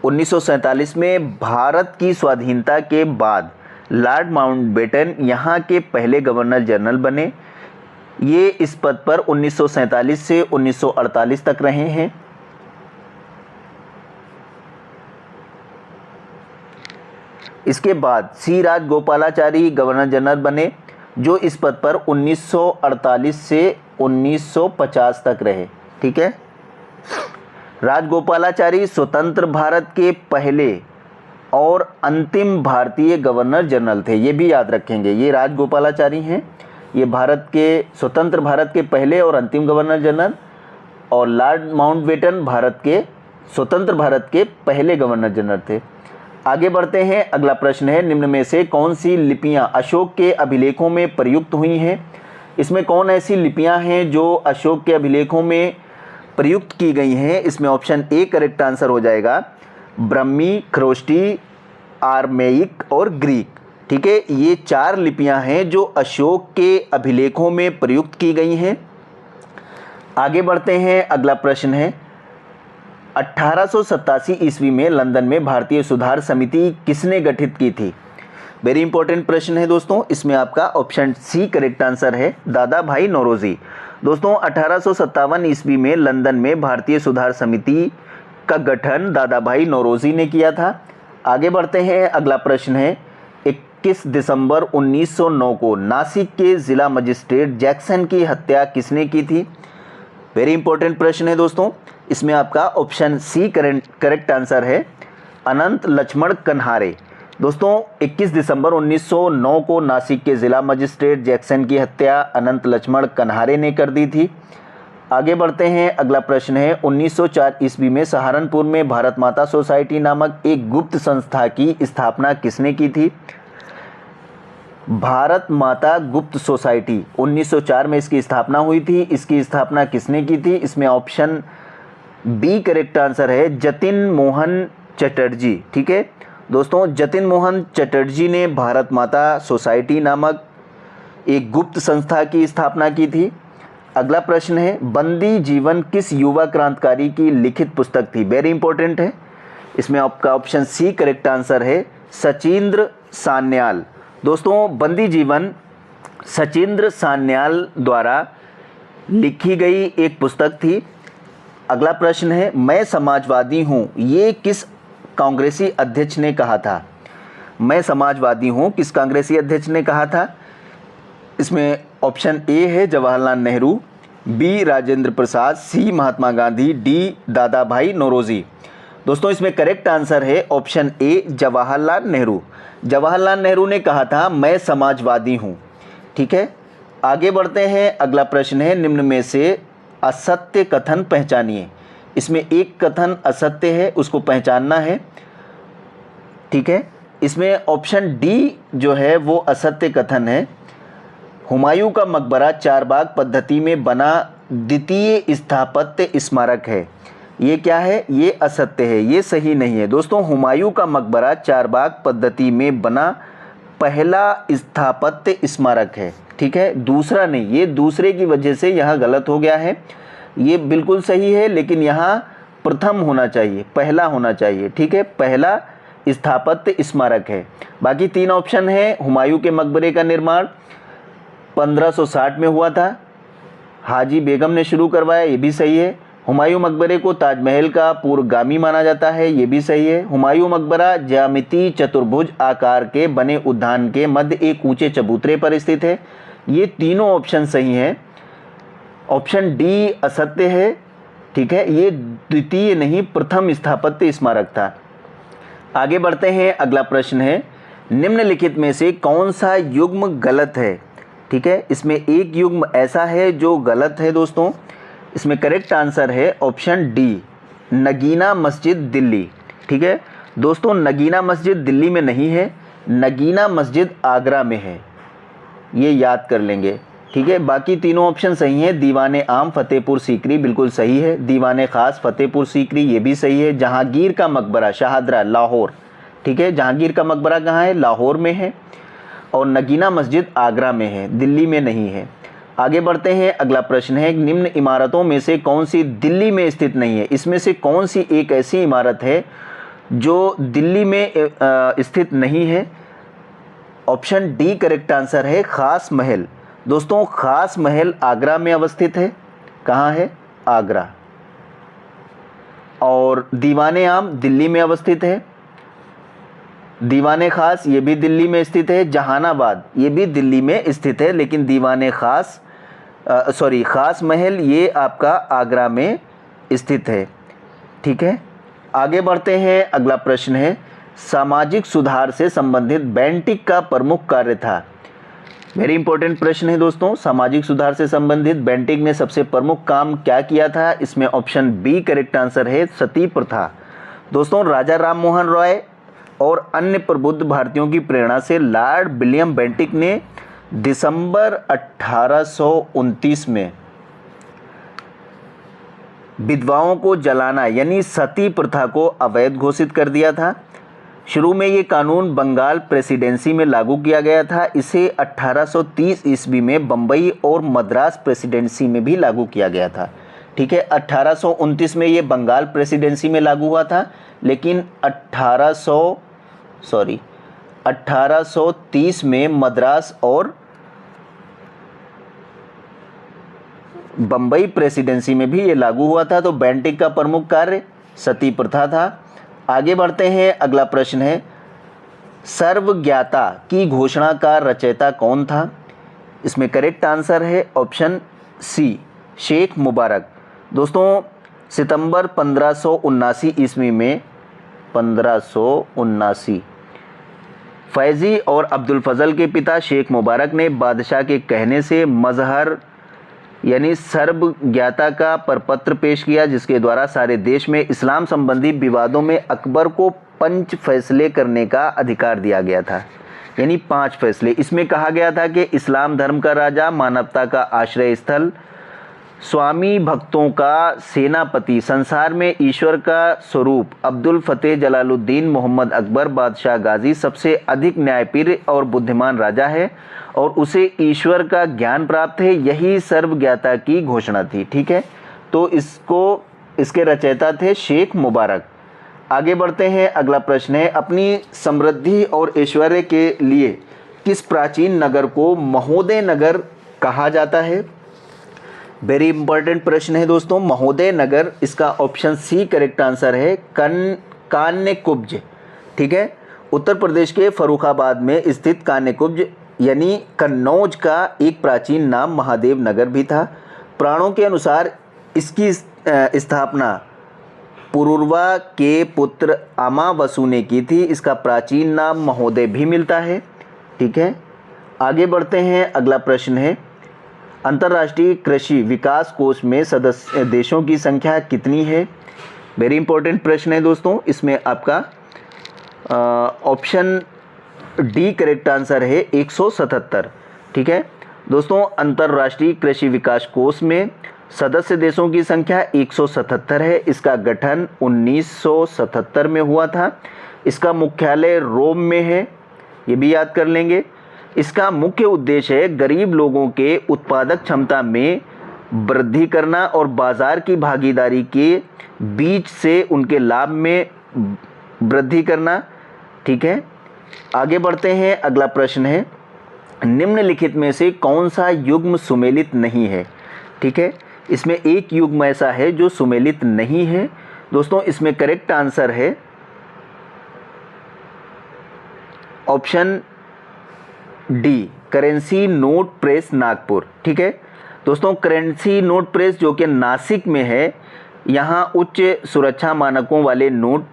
1947 में भारत की स्वाधीनता के बाद लॉर्ड माउंटबेटन यहाँ के पहले गवर्नर जनरल बने। ये इस पद पर 1947 से 1948 तक रहे हैं। इसके बाद सी राजगोपालाचारी गवर्नर जनरल बने, जो इस पद पर 1948 से 1950 तक रहे, ठीक है। राजगोपालाचारी स्वतंत्र भारत के पहले और अंतिम भारतीय गवर्नर जनरल थे, ये भी याद रखेंगे। ये राजगोपालाचारी हैं, ये भारत के स्वतंत्र भारत के पहले और अंतिम गवर्नर जनरल, और लॉर्ड माउंटबेटन भारत के स्वतंत्र भारत के पहले गवर्नर जनरल थे। आगे बढ़ते हैं, अगला प्रश्न है, निम्न में से कौन सी लिपियां अशोक के अभिलेखों में प्रयुक्त हुई हैं? इसमें कौन ऐसी लिपियां हैं जो अशोक के अभिलेखों में प्रयुक्त की गई हैं? इसमें ऑप्शन ए करेक्ट आंसर हो जाएगा, ब्रह्मी, खरोष्टी, आरमेइक और ग्रीक, ठीक है। ये 4 लिपियां हैं जो अशोक के अभिलेखों में प्रयुक्त की गई हैं। आगे बढ़ते हैं, अगला प्रश्न है, 1887 ईस्वी में लंदन में भारतीय सुधार समिति किसने गठित की थी? वेरी इंपॉर्टेंट प्रश्न है दोस्तों। इसमें आपका ऑप्शन सी करेक्ट आंसर है, दादा भाई नौरोजी। दोस्तों, 1857 ईस्वी में लंदन में भारतीय सुधार समिति का गठन दादा भाई नौरोजी ने किया था। आगे बढ़ते हैं, अगला प्रश्न है, 21 दिसंबर 1909 को नासिक के जिला मजिस्ट्रेट जैक्सन की हत्या किसने की थी? वेरी इंपॉर्टेंट प्रश्न है दोस्तों। इसमें आपका ऑप्शन सी करेक्ट आंसर है, अनंत लक्ष्मण कन्हारे। दोस्तों, 21 दिसंबर 1909 को नासिक के जिला मजिस्ट्रेट जैक्सन की हत्या अनंत लक्ष्मण कन्हारे ने कर दी थी। आगे बढ़ते हैं, अगला प्रश्न है, 1904 ईस्वी में सहारनपुर में भारत माता सोसाइटी नामक एक गुप्त संस्था की स्थापना किसने की थी? भारत माता गुप्त सोसाइटी 1904 में इसकी स्थापना हुई थी। इसकी स्थापना किसने की थी? इसमें ऑप्शन बी करेक्ट आंसर है, जतिन मोहन चटर्जी, ठीक है। दोस्तों, जतिन मोहन चटर्जी ने भारत माता सोसाइटी नामक एक गुप्त संस्था की स्थापना की थी। अगला प्रश्न है, बंदी जीवन किस युवा क्रांतिकारी की लिखित पुस्तक थी? वेरी इंपॉर्टेंट है। इसमें आपका ऑप्शन सी करेक्ट आंसर है, सचिंद्र सान्याल। दोस्तों, बंदी जीवन सचिंद्र सान्याल द्वारा लिखी गई एक पुस्तक थी। अगला प्रश्न है, मैं समाजवादी हूँ, ये किस कांग्रेसी अध्यक्ष ने कहा था? मैं समाजवादी हूँ किस कांग्रेसी अध्यक्ष ने कहा था? इसमें ऑप्शन ए है जवाहरलाल नेहरू, बी राजेंद्र प्रसाद, सी महात्मा गांधी, डी दादा भाई नौरोजी। दोस्तों, इसमें करेक्ट आंसर है ऑप्शन ए जवाहरलाल नेहरू। जवाहरलाल नेहरू ने कहा था मैं समाजवादी हूँ, ठीक है। आगे बढ़ते हैं, अगला प्रश्न है, निम्न में से असत्य कथन पहचानिए। इसमें एक कथन असत्य है, उसको पहचानना है, ठीक है। इसमें ऑप्शन डी जो है वो असत्य कथन है, हुमायूं का मकबरा चारबाग पद्धति में बना द्वितीय स्थापत्य स्मारक है। ये क्या है? ये असत्य है, ये सही नहीं है। दोस्तों, हुमायूं का मकबरा चारबाग पद्धति में बना पहला स्थापत्य स्मारक है, ठीक है, दूसरा नहीं। ये दूसरे की वजह से यहाँ गलत हो गया है। ये बिल्कुल सही है, लेकिन यहाँ प्रथम होना चाहिए, पहला होना चाहिए, ठीक है, पहला स्थापत्य स्मारक है। बाकी 3 ऑप्शन है। हुमायूं के मकबरे का निर्माण 1560 में हुआ था, हाजी बेगम ने शुरू करवाया, ये भी सही है। हुमायूं मकबरे को ताजमहल का पूर्वगामी माना जाता है, ये भी सही है। हुमायूं मकबरा ज्यामिति चतुर्भुज आकार के बने उद्यान के मध्य एक ऊंचे चबूतरे पर स्थित है। ये तीनों ऑप्शन सही हैं। ऑप्शन डी असत्य है, ठीक है, ये द्वितीय नहीं प्रथम स्थापत्य स्मारक था। आगे बढ़ते हैं, अगला प्रश्न है, निम्नलिखित में से कौन सा युग्म गलत है? ठीक है। इसमें एक युग्म ऐसा है जो गलत है दोस्तों। इसमें करेक्ट आंसर है ऑप्शन डी, नगीना मस्जिद दिल्ली। ठीक है दोस्तों, नगीना मस्जिद दिल्ली में नहीं है, नगीना मस्जिद आगरा में है, ये याद कर लेंगे। ठीक है, बाकी तीनों ऑप्शन सही हैं। दीवाने आम फतेहपुर सीकरी बिल्कुल सही है, दीवाने ख़ास फतेहपुर सीकरी ये भी सही है। जहांगीर का मकबरा शाहदरा लाहौर, ठीक है, जहांगीर का मकबरा कहाँ है, लाहौर में है। और नगीना मस्जिद आगरा में है, दिल्ली में नहीं है। आगे बढ़ते हैं, अगला प्रश्न है, निम्न इमारतों में से कौन सी दिल्ली में स्थित नहीं है। इसमें से कौन सी एक ऐसी इमारत है जो दिल्ली में स्थित नहीं है। ऑप्शन डी करेक्ट आंसर है, खास महल। दोस्तों खास महल आगरा में अवस्थित है, कहाँ है, आगरा। और दीवाने आम दिल्ली में अवस्थित है, दीवाने खास ये भी दिल्ली में स्थित है, जहानाबाद ये भी दिल्ली में स्थित है, लेकिन दीवाने खास खास महल ये आपका आगरा में स्थित है। ठीक है, आगे बढ़ते हैं, अगला प्रश्न है, सामाजिक सुधार से संबंधित बेंटिक का प्रमुख कार्य था। वेरी इंपॉर्टेंट प्रश्न है दोस्तों, सामाजिक सुधार से संबंधित बेंटिक ने सबसे प्रमुख काम क्या किया था। इसमें ऑप्शन बी करेक्ट आंसर है, सती प्रथा। दोस्तों राजा राम मोहन रॉय और अन्य प्रबुद्ध भारतीयों की प्रेरणा से लॉर्ड विलियम बेंटिक ने दिसंबर 1829 में विधवाओं को जलाना यानी सती प्रथा को अवैध घोषित कर दिया था। शुरू में ये कानून बंगाल प्रेसिडेंसी में लागू किया गया था। इसे 1830 ईस्वी में बम्बई और मद्रास प्रेसिडेंसी में भी लागू किया गया था। ठीक है, 1829 में ये बंगाल प्रेसिडेंसी में लागू हुआ था, लेकिन 1830 में मद्रास और बम्बई प्रेसिडेंसी में भी ये लागू हुआ था। तो बेंटिक का प्रमुख कार्य सती प्रथा था। आगे बढ़ते हैं, अगला प्रश्न है, सर्वज्ञाता की घोषणा का रचयिता कौन था। इसमें करेक्ट आंसर है ऑप्शन सी, शेख मुबारक। दोस्तों सितंबर 1579 ईस्वी में 1579 फैज़ी और अब्दुल फजल के पिता शेख मुबारक ने बादशाह के कहने से मजहर यानी सर्वज्ञाता का प्रपत्र पेश किया, जिसके द्वारा सारे देश में इस्लाम संबंधी विवादों में अकबर को 5 फैसले करने का अधिकार दिया गया था, यानी 5 फैसले। इसमें कहा गया था कि इस्लाम धर्म का राजा, मानवता का आश्रय स्थल, स्वामी भक्तों का सेनापति, संसार में ईश्वर का स्वरूप, अब्दुल फतेह जलालुद्दीन मोहम्मद अकबर बादशाह गाजी सबसे अधिक न्यायप्रिय और बुद्धिमान राजा है और उसे ईश्वर का ज्ञान प्राप्त है। यही सर्वज्ञाता की घोषणा थी। ठीक है, तो इसके रचयिता थे शेख मुबारक। आगे बढ़ते हैं, अगला प्रश्न है, अपनी समृद्धि और ऐश्वर्य के लिए किस प्राचीन नगर को महोदय नगर कहा जाता है। वेरी इंपॉर्टेंट प्रश्न है दोस्तों, महोदय नगर। इसका ऑप्शन सी करेक्ट आंसर है, कान्यकुब्ज। ठीक है, उत्तर प्रदेश के फर्रुखाबाद में स्थित कान्यकुब्ज यानी कन्नौज का एक प्राचीन नाम महादेव नगर भी था। पुराणों के अनुसार इसकी स्थापना पुरुरवा के पुत्र अमावसु ने की थी। इसका प्राचीन नाम महोदय भी मिलता है। ठीक है, आगे बढ़ते हैं, अगला प्रश्न है, अंतर्राष्ट्रीय कृषि विकास कोष में सदस्य देशों की संख्या कितनी है। वेरी इंपॉर्टेंट प्रश्न है दोस्तों, इसमें आपका ऑप्शन डी करेक्ट आंसर है, 177। ठीक है दोस्तों, अंतर्राष्ट्रीय कृषि विकास कोष में सदस्य देशों की संख्या 177 है। इसका गठन 1977 में हुआ था। इसका मुख्यालय रोम में है, ये भी याद कर लेंगे। इसका मुख्य उद्देश्य है गरीब लोगों के उत्पादक क्षमता में वृद्धि करना और बाजार की भागीदारी के बीच से उनके लाभ में वृद्धि करना। ठीक है, आगे बढ़ते हैं, अगला प्रश्न है, निम्नलिखित में से कौन सा युग्म सुमेलित नहीं है। ठीक है, इसमें एक युग्म ऐसा है जो सुमेलित नहीं है। दोस्तों इसमें करेक्ट आंसर है option D, currency note press Nagpur. ठीक है दोस्तों, करेंसी नोट प्रेस जो कि नासिक में है, यहाँ उच्च सुरक्षा मानकों वाले नोट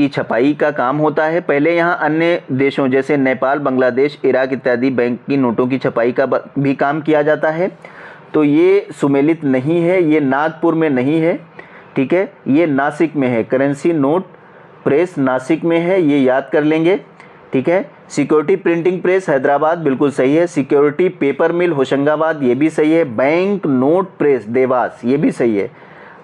की छपाई का काम होता है। पहले यहाँ अन्य देशों जैसे नेपाल, बांग्लादेश, इराक इत्यादि बैंक की नोटों की छपाई का भी काम किया जाता है। तो ये सुमेलित नहीं है, ये नागपुर में नहीं है, ठीक है, ये नासिक में है। करेंसी नोट प्रेस नासिक में है, ये याद कर लेंगे, ठीक है। सिक्योरिटी प्रिंटिंग प्रेस हैदराबाद, बिल्कुल सही है। सिक्योरिटी पेपर मिल होशंगाबाद, ये भी सही है। बैंक नोट प्रेस देवास, ये भी सही है।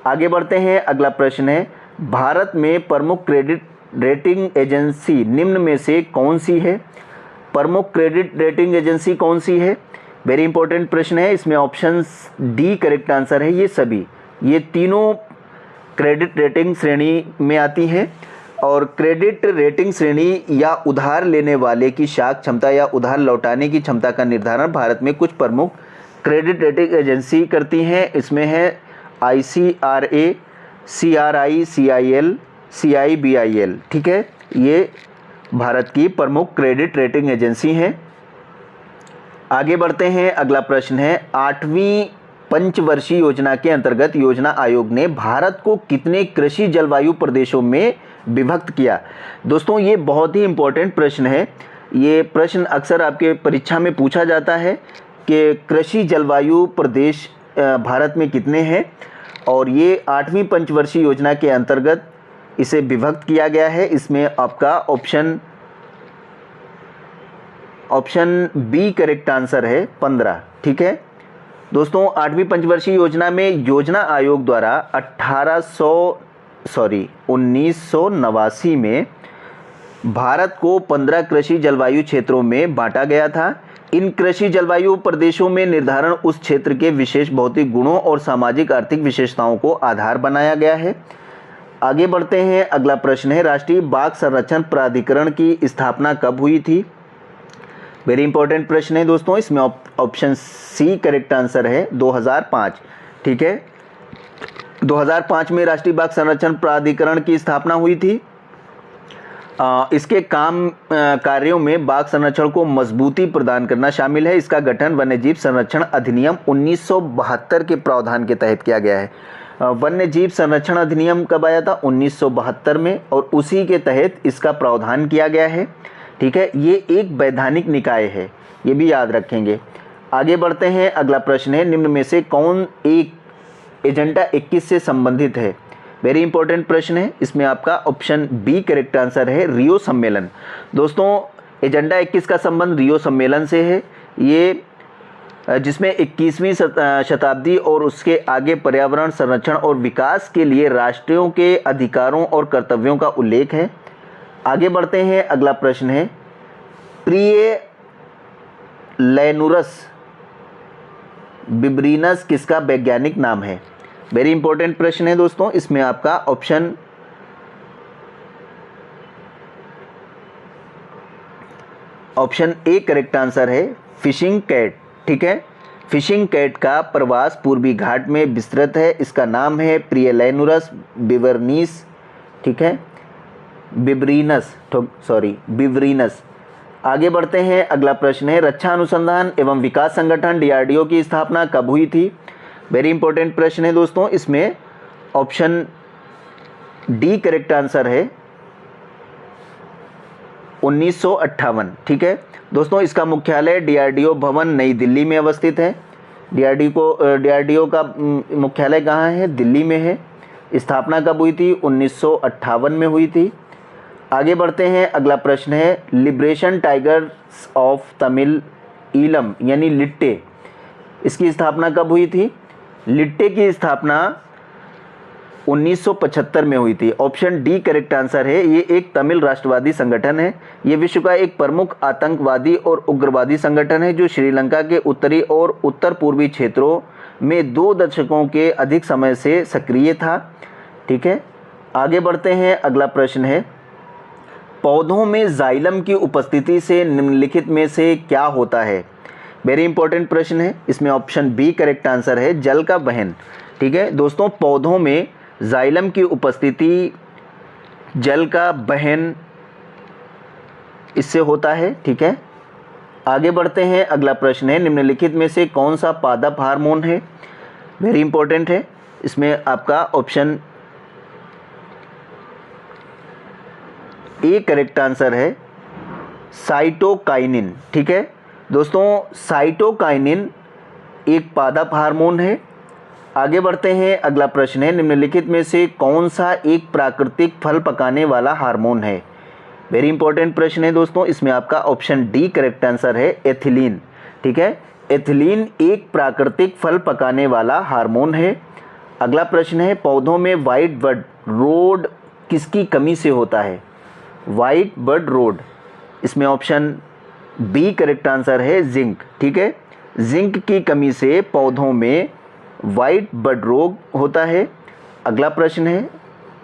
आगे बढ़ते हैं, अगला प्रश्न है, भारत में प्रमुख क्रेडिट रेटिंग एजेंसी निम्न में से कौन सी है? प्रमुख क्रेडिट रेटिंग एजेंसी कौन सी है? वेरी इंपॉर्टेंट प्रश्न है। इसमें ऑप्शन डी करेक्ट आंसर है। ये तीनों क्रेडिट रेटिंग श्रेणी में आती हैं और क्रेडिट रेटिंग श्रेणी या उधार लेने वाले की शाख क्षमता या उधार लौटाने की क्षमता का निर्धारण भारत में कुछ प्रमुख क्रेडिट रेटिंग एजेंसी करती हैं। इसमें है ICRA, CRI, CIL, CIBIL, ठीक है, ये भारत की प्रमुख क्रेडिट रेटिंग एजेंसी हैं। आगे बढ़ते हैं, अगला प्रश्न है, 8वीं पंचवर्षीय योजना के अंतर्गत योजना आयोग ने भारत को कितने कृषि जलवायु प्रदेशों में विभक्त किया? दोस्तों ये बहुत ही इम्पोर्टेंट प्रश्न है। ये प्रश्न अक्सर आपके परीक्षा में पूछा जाता है कि कृषि जलवायु प्रदेश भारत में कितने हैं, और ये 8वीं पंचवर्षीय योजना के अंतर्गत इसे विभक्त किया गया है। इसमें आपका ऑप्शन बी करेक्ट आंसर है, 15, ठीक है। दोस्तों 8वीं पंचवर्षीय योजना में योजना आयोग द्वारा 1989 में भारत को 15 कृषि जलवायु क्षेत्रों में बांटा गया था। इन कृषि जलवायु प्रदेशों में निर्धारण उस क्षेत्र के विशेष भौतिक गुणों और सामाजिक आर्थिक विशेषताओं को आधार बनाया गया है। आगे बढ़ते हैं, अगला प्रश्न है, राष्ट्रीय बाघ संरक्षण प्राधिकरण की स्थापना कब हुई थी? वेरी इंपॉर्टेंट प्रश्न है दोस्तों। इसमें ऑप्शन सी करेक्ट आंसर है, 2005, ठीक है। 2005 में राष्ट्रीय बाघ संरक्षण प्राधिकरण की स्थापना हुई थी। इसके कार्यों में बाघ संरक्षण को मजबूती प्रदान करना शामिल है। इसका गठन वन्यजीव संरक्षण अधिनियम 1972 के प्रावधान के तहत किया गया है। वन्यजीव संरक्षण अधिनियम कब आया था? 1972 में, और उसी के तहत इसका प्रावधान किया गया है, ठीक है। ये एक वैधानिक निकाय है, ये भी याद रखेंगे। आगे बढ़ते हैं, अगला प्रश्न है, निम्न में से कौन एक एजेंडा 21 से संबंधित है? वेरी इंपॉर्टेंट प्रश्न है। इसमें आपका ऑप्शन बी करेक्ट आंसर है, रियो सम्मेलन। दोस्तों एजेंडा 21 का संबंध रियो सम्मेलन से है, ये जिसमें 21वीं शताब्दी और उसके आगे पर्यावरण संरक्षण और विकास के लिए राष्ट्रों के अधिकारों और कर्तव्यों का उल्लेख है। आगे बढ़ते हैं, अगला प्रश्न है, प्रिय लैनुरस बिब्रीनस किसका वैज्ञानिक नाम है? वेरी इंपॉर्टेंट प्रश्न है दोस्तों। इसमें आपका ऑप्शन ए करेक्ट आंसर है, फिशिंग कैट, ठीक है। फिशिंग कैट का प्रवास पूर्वी घाट में विस्तृत है। इसका नाम है प्रियलैनुरस बिवर्नीस, ठीक है, बिब्रीनस। आगे बढ़ते हैं, अगला प्रश्न है, रक्षा अनुसंधान एवं विकास संगठन DRDO की स्थापना कब हुई थी? वेरी इंपॉर्टेंट प्रश्न है दोस्तों। इसमें ऑप्शन डी करेक्ट आंसर है, 1958, ठीक है। दोस्तों इसका मुख्यालय DRDO भवन नई दिल्ली में अवस्थित है। DRDO का मुख्यालय कहाँ है? दिल्ली में है। स्थापना कब हुई थी? 1958 में हुई थी। आगे बढ़ते हैं, अगला प्रश्न है, liberation tigers of Tamil Eelam यानी लिट्टे, इसकी स्थापना कब हुई थी? लिट्टे की स्थापना 1975 में हुई थी। ऑप्शन डी करेक्ट आंसर है। ये एक तमिल राष्ट्रवादी संगठन है। ये विश्व का एक प्रमुख आतंकवादी और उग्रवादी संगठन है जो श्रीलंका के उत्तरी और उत्तर पूर्वी क्षेत्रों में 2 दशकों के अधिक समय से सक्रिय था, ठीक है। आगे बढ़ते हैं, अगला प्रश्न है, पौधों में जाइलम की उपस्थिति से निम्नलिखित में से क्या होता है? वेरी इंपॉर्टेंट प्रश्न है। इसमें ऑप्शन बी करेक्ट आंसर है, जल का वहन, ठीक है। दोस्तों पौधों में जाइलम की उपस्थिति जल का वहन इससे होता है, ठीक है। आगे बढ़ते हैं, अगला प्रश्न है, निम्नलिखित में से कौन सा पादप हार्मोन है? वेरी इंपॉर्टेंट है। इसमें आपका ऑप्शन ए करेक्ट आंसर है साइटोकाइनिन। ठीक है दोस्तों, साइटोकाइनिन एक पादप हार्मोन है। आगे बढ़ते हैं, अगला प्रश्न है, निम्नलिखित में से कौन सा एक प्राकृतिक फल पकाने वाला हार्मोन है? वेरी इंपॉर्टेंट प्रश्न है दोस्तों, इसमें आपका ऑप्शन डी करेक्ट आंसर है एथिलीन। ठीक है, एथिलीन एक प्राकृतिक फल पकाने वाला हार्मोन है। अगला प्रश्न है, पौधों में व्हाइट बड रोड किसकी कमी से होता है? व्हाइट बड रोड, इसमें ऑप्शन बी करेक्ट आंसर है जिंक। ठीक है, जिंक की कमी से पौधों में व्हाइट बड रोग होता है। अगला प्रश्न है,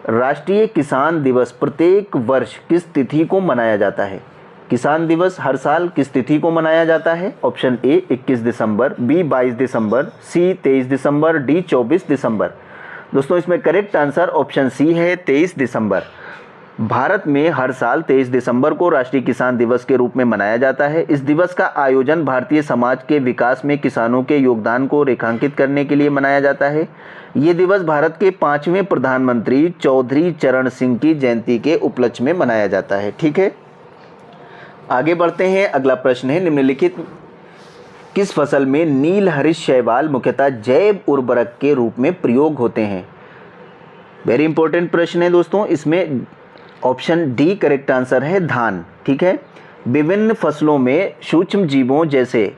राष्ट्रीय किसान दिवस प्रत्येक वर्ष किस तिथि को मनाया जाता है? किसान दिवस हर साल किस तिथि को मनाया जाता है? ऑप्शन ए 21 दिसंबर, बी 22 दिसंबर, सी 23 दिसंबर, डी 24 दिसंबर। दोस्तों इसमें करेक्ट आंसर ऑप्शन सी है 23 दिसंबर। भारत में हर साल 23 दिसंबर को राष्ट्रीय किसान दिवस के रूप में मनाया जाता है। इस दिवस का आयोजन भारतीय समाज के विकास में किसानों के योगदान को रेखांकित करने के लिए मनाया जाता है। ये दिवस भारत के 5वें प्रधानमंत्री चौधरी चरण सिंह की जयंती के उपलक्ष्य में मनाया जाता है। ठीक है, आगे बढ़ते हैं, अगला प्रश्न है, निम्नलिखित किस फसल में नील हरित शैवाल मुख्यतः जैव उर्वरक के रूप में प्रयोग होते हैं? वेरी इंपॉर्टेंट प्रश्न है दोस्तों, इसमें ऑप्शन डी करेक्ट आंसर है धान। ठीक है, विभिन्न फसलों में सूक्ष्म जीवों जैसे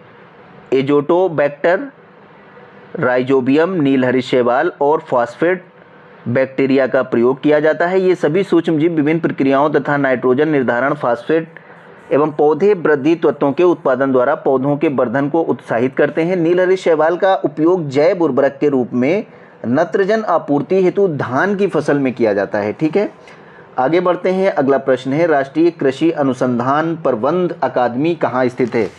एजोटोबैक्टर, राइजोबियम, नील हरित शैवाल और फॉस्फेट बैक्टीरिया का प्रयोग किया जाता है। ये सभी सूक्ष्म जीव विभिन्न प्रक्रियाओं तथा नाइट्रोजन निर्धारण, फास्फेट एवं पौधे वृद्धि तत्वों के उत्पादन द्वारा पौधों के वर्धन को उत्साहित करते हैं। नील हरित शैवाल का उपयोग जैव उर्वरक के रूप में नत्रजन आपूर्ति हेतु धान की फसल में किया जाता है। ठीक है, आगे बढ़ते हैं, अगला प्रश्न है, राष्ट्रीय कृषि अनुसंधान प्रबंध अकादमी कहाँ स्थित है?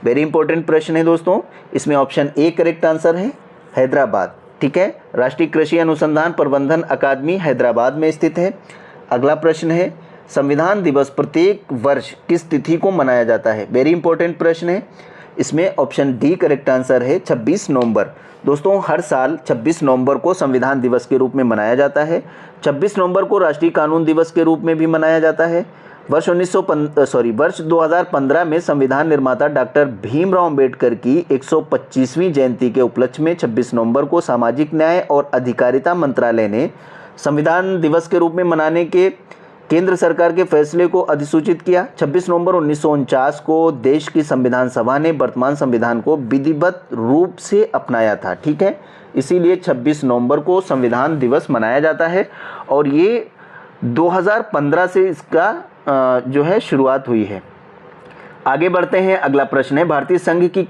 वेरी इंपॉर्टेंट प्रश्न है दोस्तों, इसमें ऑप्शन ए करेक्ट आंसर है हैदराबाद। ठीक है, राष्ट्रीय कृषि अनुसंधान प्रबंधन अकादमी हैदराबाद में स्थित है। अगला प्रश्न है, संविधान दिवस प्रत्येक वर्ष किस तिथि को मनाया जाता है? वेरी इंपॉर्टेंट प्रश्न है, इसमें ऑप्शन डी करेक्ट आंसर है 26 नवंबर। दोस्तों हर साल 26 नवंबर को संविधान दिवस के रूप में मनाया जाता है। 26 नवंबर को राष्ट्रीय कानून दिवस के रूप में भी मनाया जाता है। वर्ष 2015 में संविधान निर्माता डॉक्टर भीमराव अंबेडकर की 125वीं जयंती के उपलक्ष्य में 26 नवंबर को सामाजिक न्याय और अधिकारिता मंत्रालय ने संविधान दिवस के रूप में मनाने के केंद्र सरकार के फैसले को अधिसूचित किया। 26 नवंबर 1949 को देश की संविधान सभा ने वर्तमान संविधान को विधिवत रूप से अपनाया था। ठीक है, इसीलिए 26 नवंबर को संविधान दिवस मनाया जाता है और ये 2015 से इसका जो है शुरुआत हुई है। आगे बढ़ते हैं, अगला प्रश्न है, भारतीय संघ की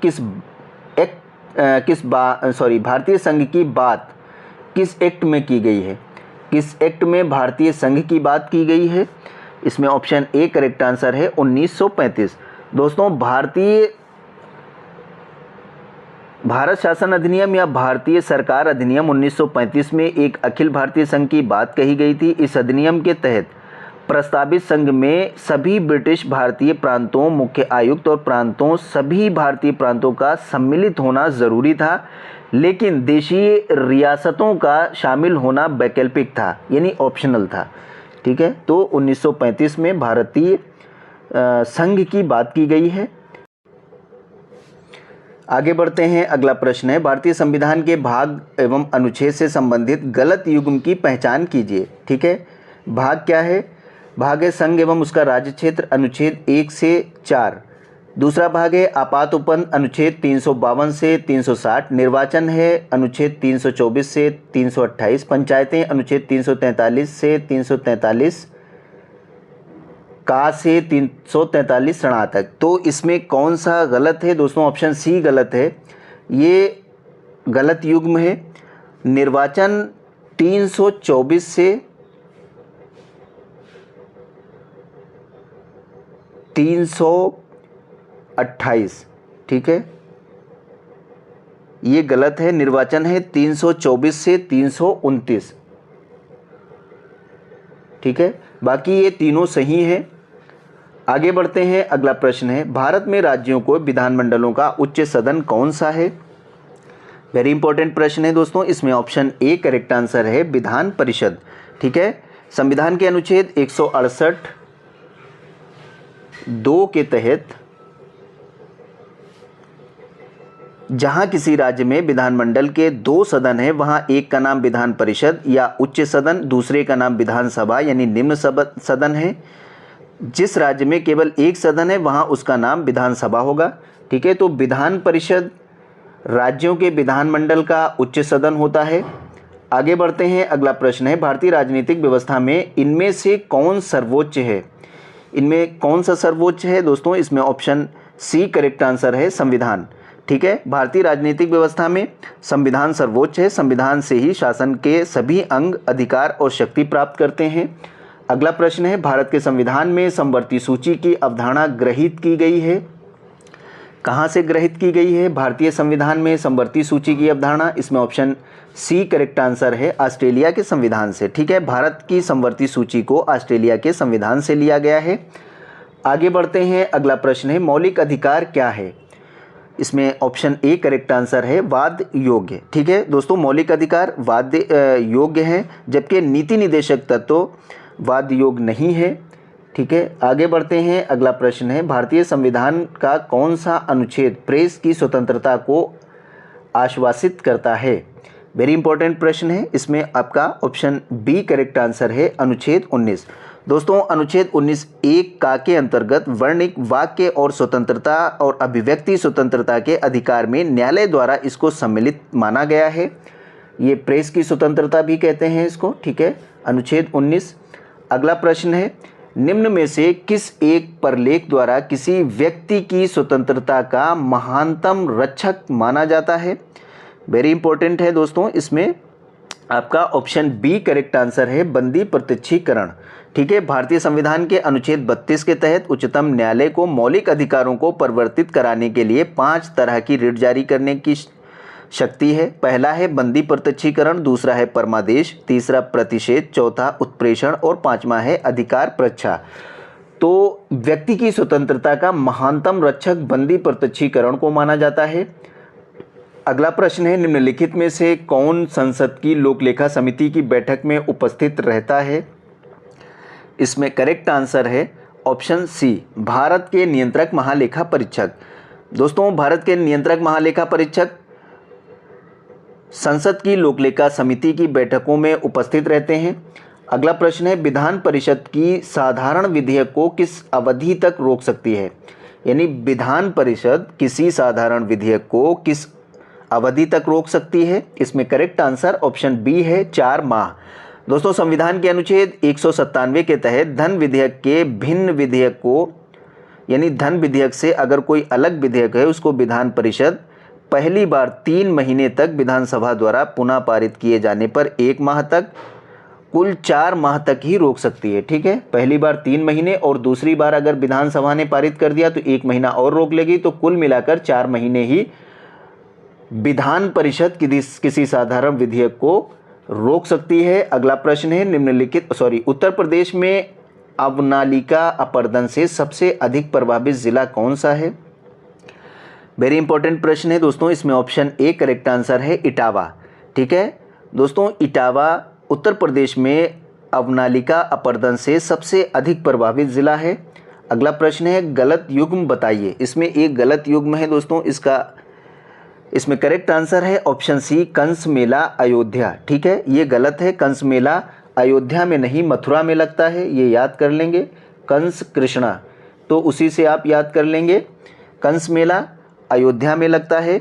भारतीय संघ की बात किस एक्ट में की गई है? किस एक्ट में भारतीय संघ की बात की गई है? इसमें ऑप्शन ए करेक्ट आंसर है 1935। दोस्तों भारत शासन अधिनियम या भारतीय सरकार अधिनियम 1935 में एक अखिल भारतीय संघ की बात कही गई थी। इस अधिनियम के तहत प्रस्तावित संघ में सभी ब्रिटिश भारतीय प्रांतों, मुख्य आयुक्त और प्रांतों, सभी भारतीय प्रांतों का सम्मिलित होना जरूरी था, लेकिन देशीय रियासतों का शामिल होना वैकल्पिक था, यानी ऑप्शनल था। ठीक है, तो 1935 में भारतीय संघ की बात की गई है। आगे बढ़ते हैं, अगला प्रश्न है, भारतीय संविधान के भाग एवं अनुच्छेद से संबंधित गलत युग्म की पहचान कीजिए। ठीक है, भाग क्या है? भाग है संघ एवं उसका राज्य क्षेत्र, अनुच्छेद 1 से 4। दूसरा भाग है आपात उपबंध, अनुच्छेद 352 से 360। निर्वाचन है अनुच्छेद 324 से 328। पंचायतें अनुच्छेद 343 से 343 का से 343 षणा तक। तो इसमें कौन सा गलत है दोस्तों? ऑप्शन सी गलत है, ये गलत युग्म है। निर्वाचन 324 से 328, ठीक है, ये गलत है। निर्वाचन है 324 से 329, ठीक है, बाकी ये तीनों सही है। आगे बढ़ते हैं, अगला प्रश्न है, भारत में राज्यों को विधानमंडलों का उच्च सदन कौन सा है? वेरी इंपॉर्टेंट प्रश्न है दोस्तों, इसमें ऑप्शन ए करेक्ट आंसर है विधान परिषद। ठीक है, संविधान के अनुच्छेद 168 2 के तहत जहां किसी राज्य में विधानमंडल के 2 सदन है वहां एक का नाम विधान परिषद या उच्च सदन, दूसरे का नाम विधानसभा यानी निम्न सदन है। जिस राज्य में केवल एक सदन है वहां उसका नाम विधानसभा होगा। ठीक है, तो विधान परिषद राज्यों के विधानमंडल का उच्च सदन होता है। आगे बढ़ते हैं, अगला प्रश्न है भारतीय राजनीतिक व्यवस्था में इनमें से कौन सर्वोच्च है? इनमें कौन सा सर्वोच्च है दोस्तों? इसमें ऑप्शन सी करेक्ट आंसर है, संविधान। ठीक है, भारतीय राजनीतिक व्यवस्था में संविधान सर्वोच्च है। संविधान से ही शासन के सभी अंग, अधिकार और शक्ति प्राप्त करते हैं। अगला प्रश्न है भारत के संविधान में समवर्ती सूची की अवधारणा ग्रहित की गई है। कहाँ से ग्रहित की गई है भारतीय संविधान में समवर्ती सूची की अवधारणा? इसमें ऑप्शन सी करेक्ट आंसर है, ऑस्ट्रेलिया के संविधान से। ठीक है, भारत की समवर्ती सूची को ऑस्ट्रेलिया के संविधान से लिया गया है। आगे बढ़ते हैं, अगला प्रश्न है मौलिक अधिकार क्या है? इसमें ऑप्शन ए करेक्ट आंसर है, वाद योग्य। ठीक है दोस्तों, मौलिक अधिकार वाद योग्य हैं, जबकि नीति निदेशक तत्व वाद योग्य नहीं है। ठीक है, आगे बढ़ते हैं, अगला प्रश्न है भारतीय संविधान का कौन सा अनुच्छेद प्रेस की स्वतंत्रता को आश्वासित करता है? वेरी इंपॉर्टेंट प्रश्न है। इसमें आपका ऑप्शन बी करेक्ट आंसर है, अनुच्छेद 19। दोस्तों, अनुच्छेद 19 एक का के अंतर्गत वर्णिक वाक्य और स्वतंत्रता और अभिव्यक्ति स्वतंत्रता के अधिकार में न्यायालय द्वारा इसको सम्मिलित माना गया है। ये प्रेस की स्वतंत्रता भी कहते हैं इसको। ठीक है, अनुच्छेद 19। अगला प्रश्न है निम्न में से किस एक परलेख द्वारा किसी व्यक्ति की स्वतंत्रता का महानतम रक्षक माना जाता है? वेरी इंपॉर्टेंट है दोस्तों, इसमें आपका ऑप्शन बी करेक्ट आंसर है, बंदी प्रत्यक्षीकरण। ठीक है, भारतीय संविधान के अनुच्छेद 32 के तहत उच्चतम न्यायालय को मौलिक अधिकारों को परिवर्तित कराने के लिए 5 तरह की रिट जारी करने की शक्ति है। पहला है बंदी प्रत्यक्षीकरण, दूसरा है परमादेश, तीसरा प्रतिषेध, चौथा उत्प्रेषण और पांचवा है अधिकार प्रच्छा। तो व्यक्ति की स्वतंत्रता का महानतम रक्षक बंदी प्रत्यक्षीकरण को माना जाता है। अगला प्रश्न है निम्नलिखित में से कौन संसद की लोक लेखा समिति की बैठक में उपस्थित रहता है? इसमें करेक्ट आंसर है ऑप्शन सी, भारत के नियंत्रक महालेखा परीक्षक। दोस्तों, भारत के नियंत्रक महालेखा परीक्षक संसद की लोक लेखा समिति की बैठकों में उपस्थित रहते हैं। अगला प्रश्न है विधान परिषद की साधारण विधेयक को किस अवधि तक रोक सकती है? यानी विधान परिषद किसी साधारण विधेयक को किस अवधि तक रोक सकती है? इसमें करेक्ट आंसर ऑप्शन बी है, 4 माह। दोस्तों, संविधान के अनुच्छेद 197 के तहत धन विधेयक के भिन्न विधेयक को यानी धन विधेयक से अगर कोई अलग विधेयक है उसको विधान परिषद पहली बार 3 महीने तक विधानसभा द्वारा पुनः पारित किए जाने पर 1 माह तक, कुल 4 माह तक ही रोक सकती है। ठीक है, पहली बार 3 महीने और दूसरी बार अगर विधानसभा ने पारित कर दिया तो 1 महीना और रोक लेगी, तो कुल मिलाकर 4 महीने ही विधान परिषद किसी साधारण विधेयक को रोक सकती है। अगला प्रश्न है निम्नलिखित उत्तर प्रदेश में अवनालिका अपरदन से सबसे अधिक प्रभावित जिला कौन सा है? वेरी इंपॉर्टेंट प्रश्न है दोस्तों, इसमें ऑप्शन ए करेक्ट आंसर है, इटावा। ठीक है दोस्तों, इटावा उत्तर प्रदेश में अवनालिका अपरदन से सबसे अधिक प्रभावित जिला है। अगला प्रश्न है गलत युग्म बताइए। इसमें एक गलत युग्म है दोस्तों, इसमें करेक्ट आंसर है ऑप्शन सी, कंस मेला अयोध्या। ठीक है, ये गलत है, कंस मेला अयोध्या में नहीं मथुरा में लगता है, ये याद कर लेंगे। कंस कृष्णा तो उसी से आप याद कर लेंगे। कंस मेला अयोध्या में लगता है।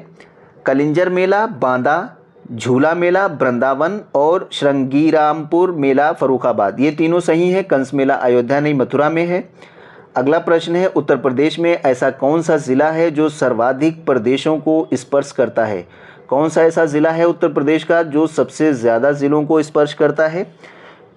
कलिंजर मेला बांदा, झूला मेला वृंदावन और श्रृंगीरामपुर मेला फर्रुखाबाद, ये तीनों सही है। कंस मेला अयोध्या नहीं मथुरा में है। अगला प्रश्न है उत्तर प्रदेश में ऐसा कौन सा ज़िला है जो सर्वाधिक प्रदेशों को स्पर्श करता है? कौन सा ऐसा ज़िला है उत्तर प्रदेश का जो सबसे ज़्यादा ज़िलों को स्पर्श करता है?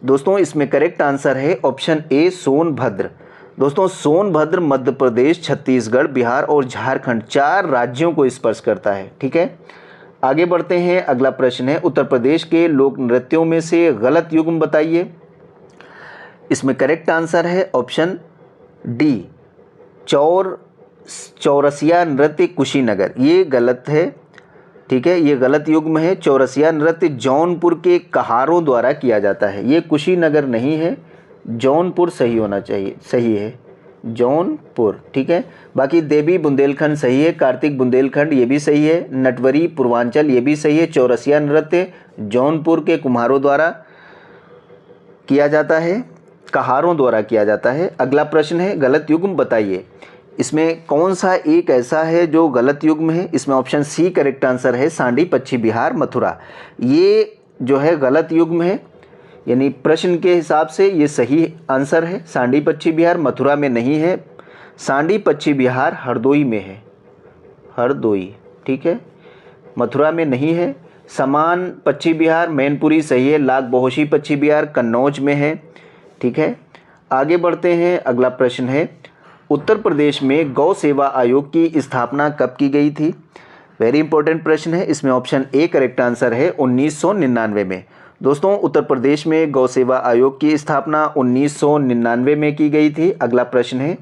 दोस्तों, इसमें करेक्ट आंसर है ऑप्शन ए, सोनभद्र। दोस्तों, सोनभद्र मध्य प्रदेश, छत्तीसगढ़, बिहार और झारखंड 4 राज्यों को स्पर्श करता है। ठीक है, आगे बढ़ते हैं। अगला प्रश्न है उत्तर प्रदेश के लोक नृत्यों में से गलत युग्म बताइए। इसमें करेक्ट आंसर है ऑप्शन डी, चौरसिया नृत्य कुशीनगर, ये गलत है। ठीक है, ये गलत युग्म है। चौरसिया नृत्य जौनपुर के कहारों द्वारा किया जाता है, ये कुशीनगर नहीं है, जौनपुर सही होना चाहिए, सही है। जौनपुर, ठीक है। बाकी देवी बुंदेलखंड सही है, कार्तिक बुंदेलखंड ये भी सही है, नटवरी पूर्वांचल ये भी सही है, चौरसिया नृत्य जौनपुर के कुम्हारों द्वारा किया जाता है, कहारों द्वारा किया जाता है। अगला प्रश्न है गलत युग्म बताइए। इसमें कौन सा एक ऐसा है जो गलत युग्म है? इसमें ऑप्शन सी करेक्ट आंसर है, सांडी, पश्चिम बिहार, मथुरा। ये जो है गलत युग्म है, यानी प्रश्न के हिसाब से ये सही आंसर है। सांडी पश्चिम बिहार मथुरा में नहीं है, सांडी पश्चिम बिहार हरदोई में है, हरदोई, ठीक है, मथुरा में नहीं है। समान पश्चिम बिहार मैनपुरी सही है, लाख बहोशी पश्चिम बिहार कन्नौज में है, ठीक है। आगे बढ़ते हैं, अगला प्रश्न है उत्तर प्रदेश में गौ सेवा आयोग की स्थापना कब की गई थी? वेरी इंपॉर्टेंट प्रश्न है। इसमें ऑप्शन ए करेक्ट आंसर है 1999 में। दोस्तों उत्तर प्रदेश में गौ सेवा आयोग की स्थापना 1999 में की गई थी। अगला प्रश्न है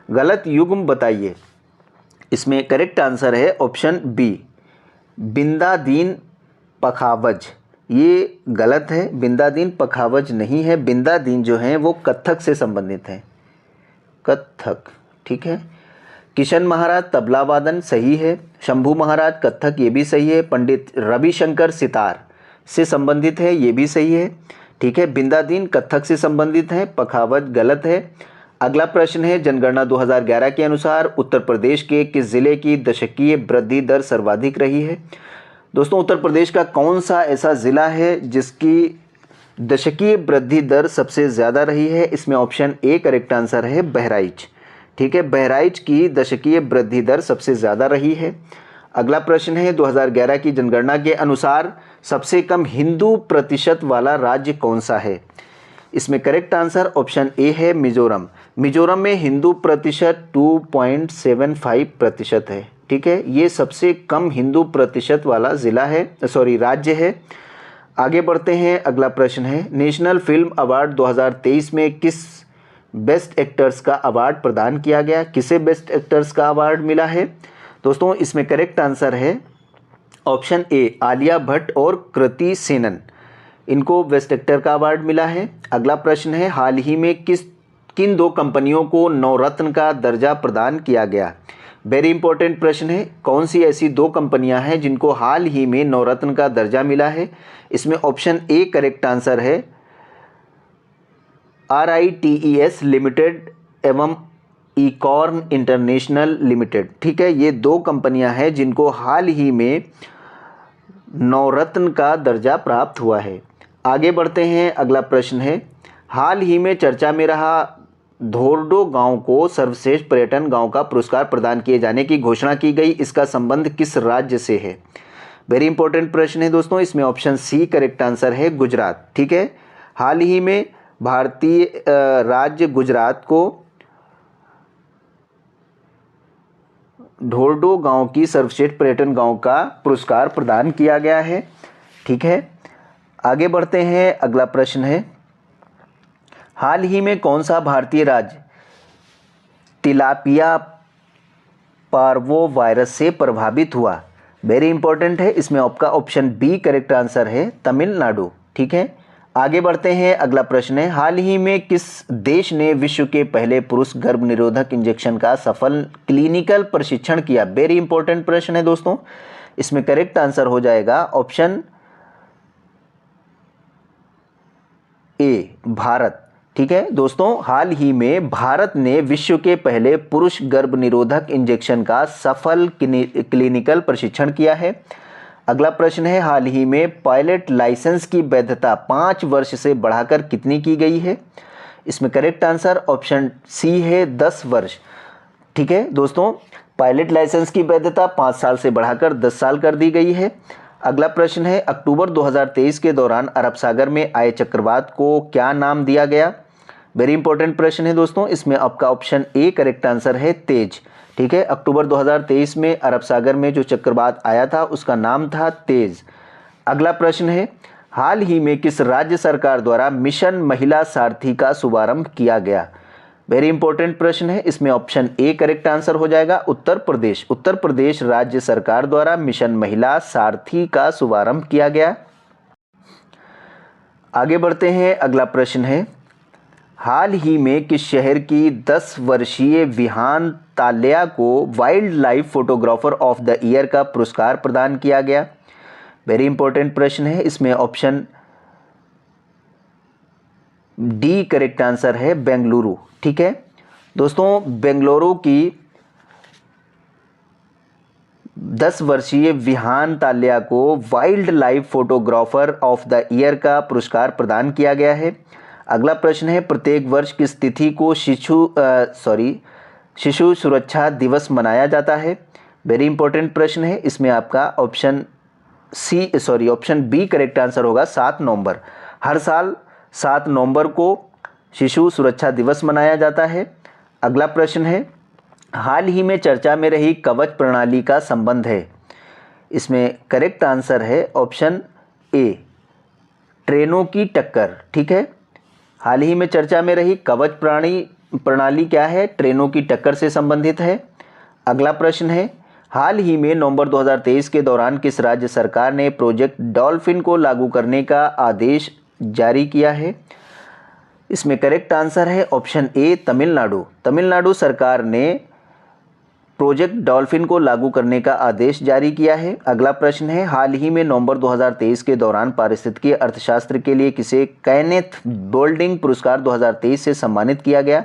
गलत युग्म बताइए। इसमें करेक्ट आंसर है ऑप्शन बी, बिंदादीन पखावज। ये गलत है, बिंदादीन पखावज नहीं है। बिंदादीन जो है वो कत्थक से संबंधित है, कत्थक, ठीक है। किशन महाराज तबला वादन सही है, शंभू महाराज कत्थक ये भी सही है, पंडित रविशंकर सितार से संबंधित है ये भी सही है, ठीक है। बिंदादीन कत्थक से संबंधित है, पखावज गलत है। अगला प्रश्न है जनगणना 2011 के अनुसार उत्तर प्रदेश के किस जिले की दशकीय वृद्धि दर सर्वाधिक रही है? दोस्तों उत्तर प्रदेश का कौन सा ऐसा ज़िला है जिसकी दशकीय वृद्धि दर सबसे ज़्यादा रही है? इसमें ऑप्शन ए करेक्ट आंसर है, बहराइच, ठीक है। बहराइच की दशकीय वृद्धि दर सबसे ज़्यादा रही है। अगला प्रश्न है 2011 की जनगणना के अनुसार सबसे कम हिंदू प्रतिशत वाला राज्य कौन सा है? इसमें करेक्ट आंसर ऑप्शन ए है, मिजोरम। मिजोरम में हिंदू प्रतिशत 2.75% है, ठीक है। ये सबसे कम हिंदू प्रतिशत वाला ज़िला है, राज्य है। आगे बढ़ते हैं, अगला प्रश्न है नेशनल फिल्म अवार्ड 2023 में किस बेस्ट एक्टर्स का अवार्ड प्रदान किया गया? किसे बेस्ट एक्टर्स का अवार्ड मिला है? दोस्तों इसमें करेक्ट आंसर है ऑप्शन ए, आलिया भट्ट और कृति सेनन, इनको बेस्ट एक्टर का अवार्ड मिला है। अगला प्रश्न है हाल ही में किन दो कंपनियों को नवरत्न का दर्जा प्रदान किया गया? वेरी इंपॉर्टेंट प्रश्न है, कौन सी ऐसी दो कंपनियां हैं जिनको हाल ही में नवरत्न का दर्जा मिला है? इसमें ऑप्शन ए करेक्ट आंसर है, RITES लिमिटेड एवं इकॉर्न इंटरनेशनल लिमिटेड, ठीक है। ये दो कंपनियां हैं जिनको हाल ही में नवरत्न का दर्जा प्राप्त हुआ है। आगे बढ़ते हैं, अगला प्रश्न है हाल ही में चर्चा में रहा धोर्डो गांव को सर्वश्रेष्ठ पर्यटन गांव का पुरस्कार प्रदान किए जाने की घोषणा की गई, इसका संबंध किस राज्य से है? वेरी इंपॉर्टेंट प्रश्न है दोस्तों। इसमें ऑप्शन सी करेक्ट आंसर है, गुजरात, ठीक है। हाल ही में भारतीय राज्य गुजरात को धोर्डो गांव की सर्वश्रेष्ठ पर्यटन गांव का पुरस्कार प्रदान किया गया है, ठीक है। आगे बढ़ते हैं, अगला प्रश्न है हाल ही में कौन सा भारतीय राज्य तिलापिया पार्वो वायरस से प्रभावित हुआ? वेरी इंपॉर्टेंट है। इसमें आपका ऑप्शन बी करेक्ट आंसर है, तमिलनाडु, ठीक है। आगे बढ़ते हैं, अगला प्रश्न है हाल ही में किस देश ने विश्व के पहले पुरुष गर्भ निरोधक इंजेक्शन का सफल क्लिनिकल प्रशिक्षण किया? वेरी इंपॉर्टेंट प्रश्न है दोस्तों। इसमें करेक्ट आंसर हो जाएगा ऑप्शन ए, भारत, ठीक है। दोस्तों हाल ही में भारत ने विश्व के पहले पुरुष गर्भ निरोधक इंजेक्शन का सफल क्लिनिकल प्रशिक्षण किया है। अगला प्रश्न है हाल ही में पायलट लाइसेंस की वैधता 5 वर्ष से बढ़ाकर कितनी की गई है? इसमें करेक्ट आंसर ऑप्शन सी है, 10 वर्ष, ठीक है। दोस्तों पायलट लाइसेंस की वैधता 5 साल से बढ़ाकर 10 साल कर दी गई है। अगला प्रश्न है अक्टूबर 2023 के दौरान अरब सागर में आए चक्रवात को क्या नाम दिया गया? वेरी इंपॉर्टेंट प्रश्न है दोस्तों। इसमें आपका ऑप्शन ए करेक्ट आंसर है, तेज, ठीक है। अक्टूबर 2023 में अरब सागर में जो चक्रवात आया था उसका नाम था तेज। अगला प्रश्न है हाल ही में किस राज्य सरकार द्वारा मिशन महिला सारथी का शुभारंभ किया गया? वेरी इंपॉर्टेंट प्रश्न है। इसमें ऑप्शन ए करेक्ट आंसर हो जाएगा, उत्तर प्रदेश। उत्तर प्रदेश राज्य सरकार द्वारा मिशन महिला सारथी का शुभारंभ किया गया। आगे बढ़ते हैं, अगला प्रश्न है हाल ही में किस शहर की 10 वर्षीय विहान ताल्या को wild life photographer of the year का पुरस्कार प्रदान किया गया? वेरी इंपॉर्टेंट प्रश्न है। इसमें ऑप्शन डी करेक्ट आंसर है, बेंगलुरु। ठीक है दोस्तों, बेंगलुरु की 10 वर्षीय विहान ताल्या को wild life photographer of the year का पुरस्कार प्रदान किया गया है। अगला प्रश्न है, प्रत्येक वर्ष किस तिथि को शिशु सुरक्षा दिवस मनाया जाता है? वेरी इंपॉर्टेंट प्रश्न है। इसमें आपका ऑप्शन बी करेक्ट आंसर होगा, 7 नवंबर। हर साल 7 नवंबर को शिशु सुरक्षा दिवस मनाया जाता है। अगला प्रश्न है, हाल ही में चर्चा में रही कवच प्रणाली का संबंध है? इसमें करेक्ट आंसर है ऑप्शन ए, ट्रेनों की टक्कर। ठीक है, हाल ही में चर्चा में रही कवच प्रणाली क्या है? ट्रेनों की टक्कर से संबंधित है। अगला प्रश्न है, हाल ही में नवंबर 2023 के दौरान किस राज्य सरकार ने प्रोजेक्ट डॉल्फिन को लागू करने का आदेश जारी किया है? इसमें करेक्ट आंसर है ऑप्शन ए, तमिलनाडु। तमिलनाडु सरकार ने प्रोजेक्ट डॉल्फिन को लागू करने का आदेश जारी किया है। अगला प्रश्न है, हाल ही में नवंबर 2023 के दौरान पारिस्थितिकी अर्थशास्त्र के लिए किसे केनेथ बोल्डिंग पुरस्कार 2023 से सम्मानित किया गया?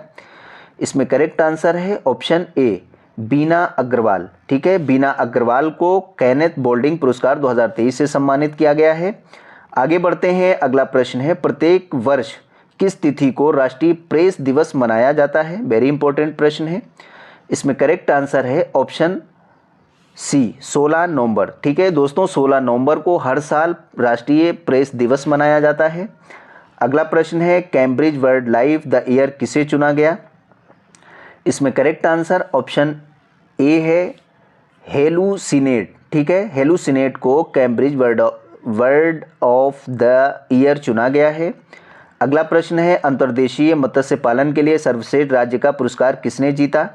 इसमें करेक्ट आंसर है ऑप्शन ए, बीना अग्रवाल। ठीक है, बीना अग्रवाल को केनेथ बोल्डिंग पुरस्कार 2023 से सम्मानित किया गया है। आगे बढ़ते हैं। अगला प्रश्न है, प्रत्येक वर्ष किस तिथि को राष्ट्रीय प्रेस दिवस मनाया जाता है? वेरी इंपॉर्टेंट प्रश्न है। इसमें करेक्ट आंसर है ऑप्शन सी, 16 नवंबर। ठीक है दोस्तों, 16 नवंबर को हर साल राष्ट्रीय प्रेस दिवस मनाया जाता है। अगला प्रश्न है, Cambridge world life the year किसे चुना गया? इसमें करेक्ट आंसर ऑप्शन ए है, हेलुसिनेट। ठीक है, हेलुसिनेट को Cambridge world of the year चुना गया है। अगला प्रश्न है, अंतर्देशीय मत्स्य पालन के लिए सर्वश्रेष्ठ राज्य का पुरस्कार किसने जीता?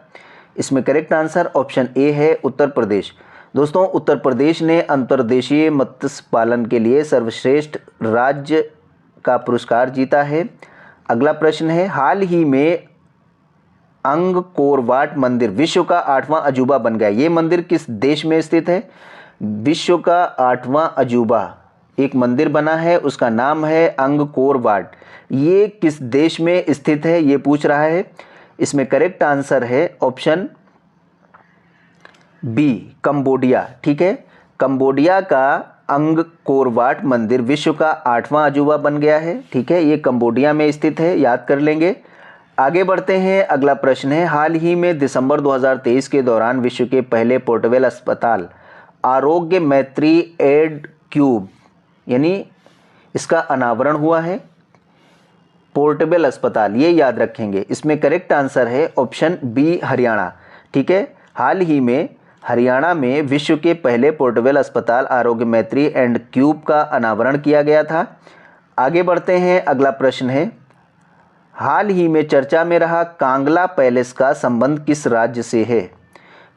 इसमें करेक्ट आंसर ऑप्शन ए है, उत्तर प्रदेश। दोस्तों, उत्तर प्रदेश ने अंतर्देशीय मत्स्य पालन के लिए सर्वश्रेष्ठ राज्य का पुरस्कार जीता है। अगला प्रश्न है, हाल ही में अंगकोर वाट मंदिर विश्व का 8वां अजूबा बन गया। ये मंदिर किस देश में स्थित है? विश्व का 8वां अजूबा एक मंदिर बना है, उसका नाम है अंगकोर वाट। ये किस देश में स्थित है ये पूछ रहा है। इसमें करेक्ट आंसर है ऑप्शन बी, कंबोडिया। ठीक है, कंबोडिया का अंगकोर वाट मंदिर विश्व का 8वां अजूबा बन गया है। ठीक है, ये कंबोडिया में स्थित है, याद कर लेंगे। आगे बढ़ते हैं। अगला प्रश्न है, हाल ही में दिसंबर 2023 के दौरान विश्व के पहले पोर्टेबल अस्पताल आरोग्य मैत्री एड क्यूब यानी इसका अनावरण हुआ है। पोर्टेबल अस्पताल, ये याद रखेंगे। इसमें करेक्ट आंसर है ऑप्शन बी, हरियाणा। ठीक है, हाल ही में हरियाणा में विश्व के पहले पोर्टेबल अस्पताल आरोग्य मैत्री एंड क्यूब का अनावरण किया गया था। आगे बढ़ते हैं। अगला प्रश्न है, हाल ही में चर्चा में रहा कांगला पैलेस का संबंध किस राज्य से है?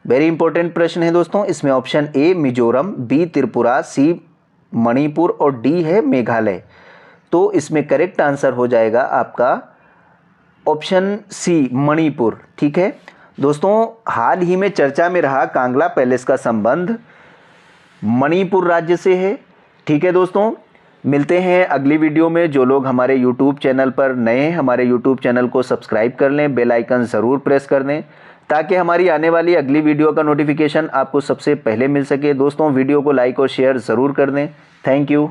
वेरी इंपॉर्टेंट प्रश्न है दोस्तों। इसमें option A, Mizoram, B, Tripura, C, Manipur और डी है मेघालय। तो इसमें करेक्ट आंसर हो जाएगा आपका ऑप्शन सी, मणिपुर। ठीक है दोस्तों, हाल ही में चर्चा में रहा कांगला पैलेस का संबंध मणिपुर राज्य से है। ठीक है दोस्तों, मिलते हैं अगली वीडियो में। जो लोग हमारे YouTube चैनल पर नए हैं, हमारे YouTube चैनल को सब्सक्राइब कर लें, बेल आइकन ज़रूर प्रेस कर दें ताकि हमारी आने वाली अगली वीडियो का नोटिफिकेशन आपको सबसे पहले मिल सके। दोस्तों, वीडियो को लाइक और शेयर ज़रूर कर दें। Thank you.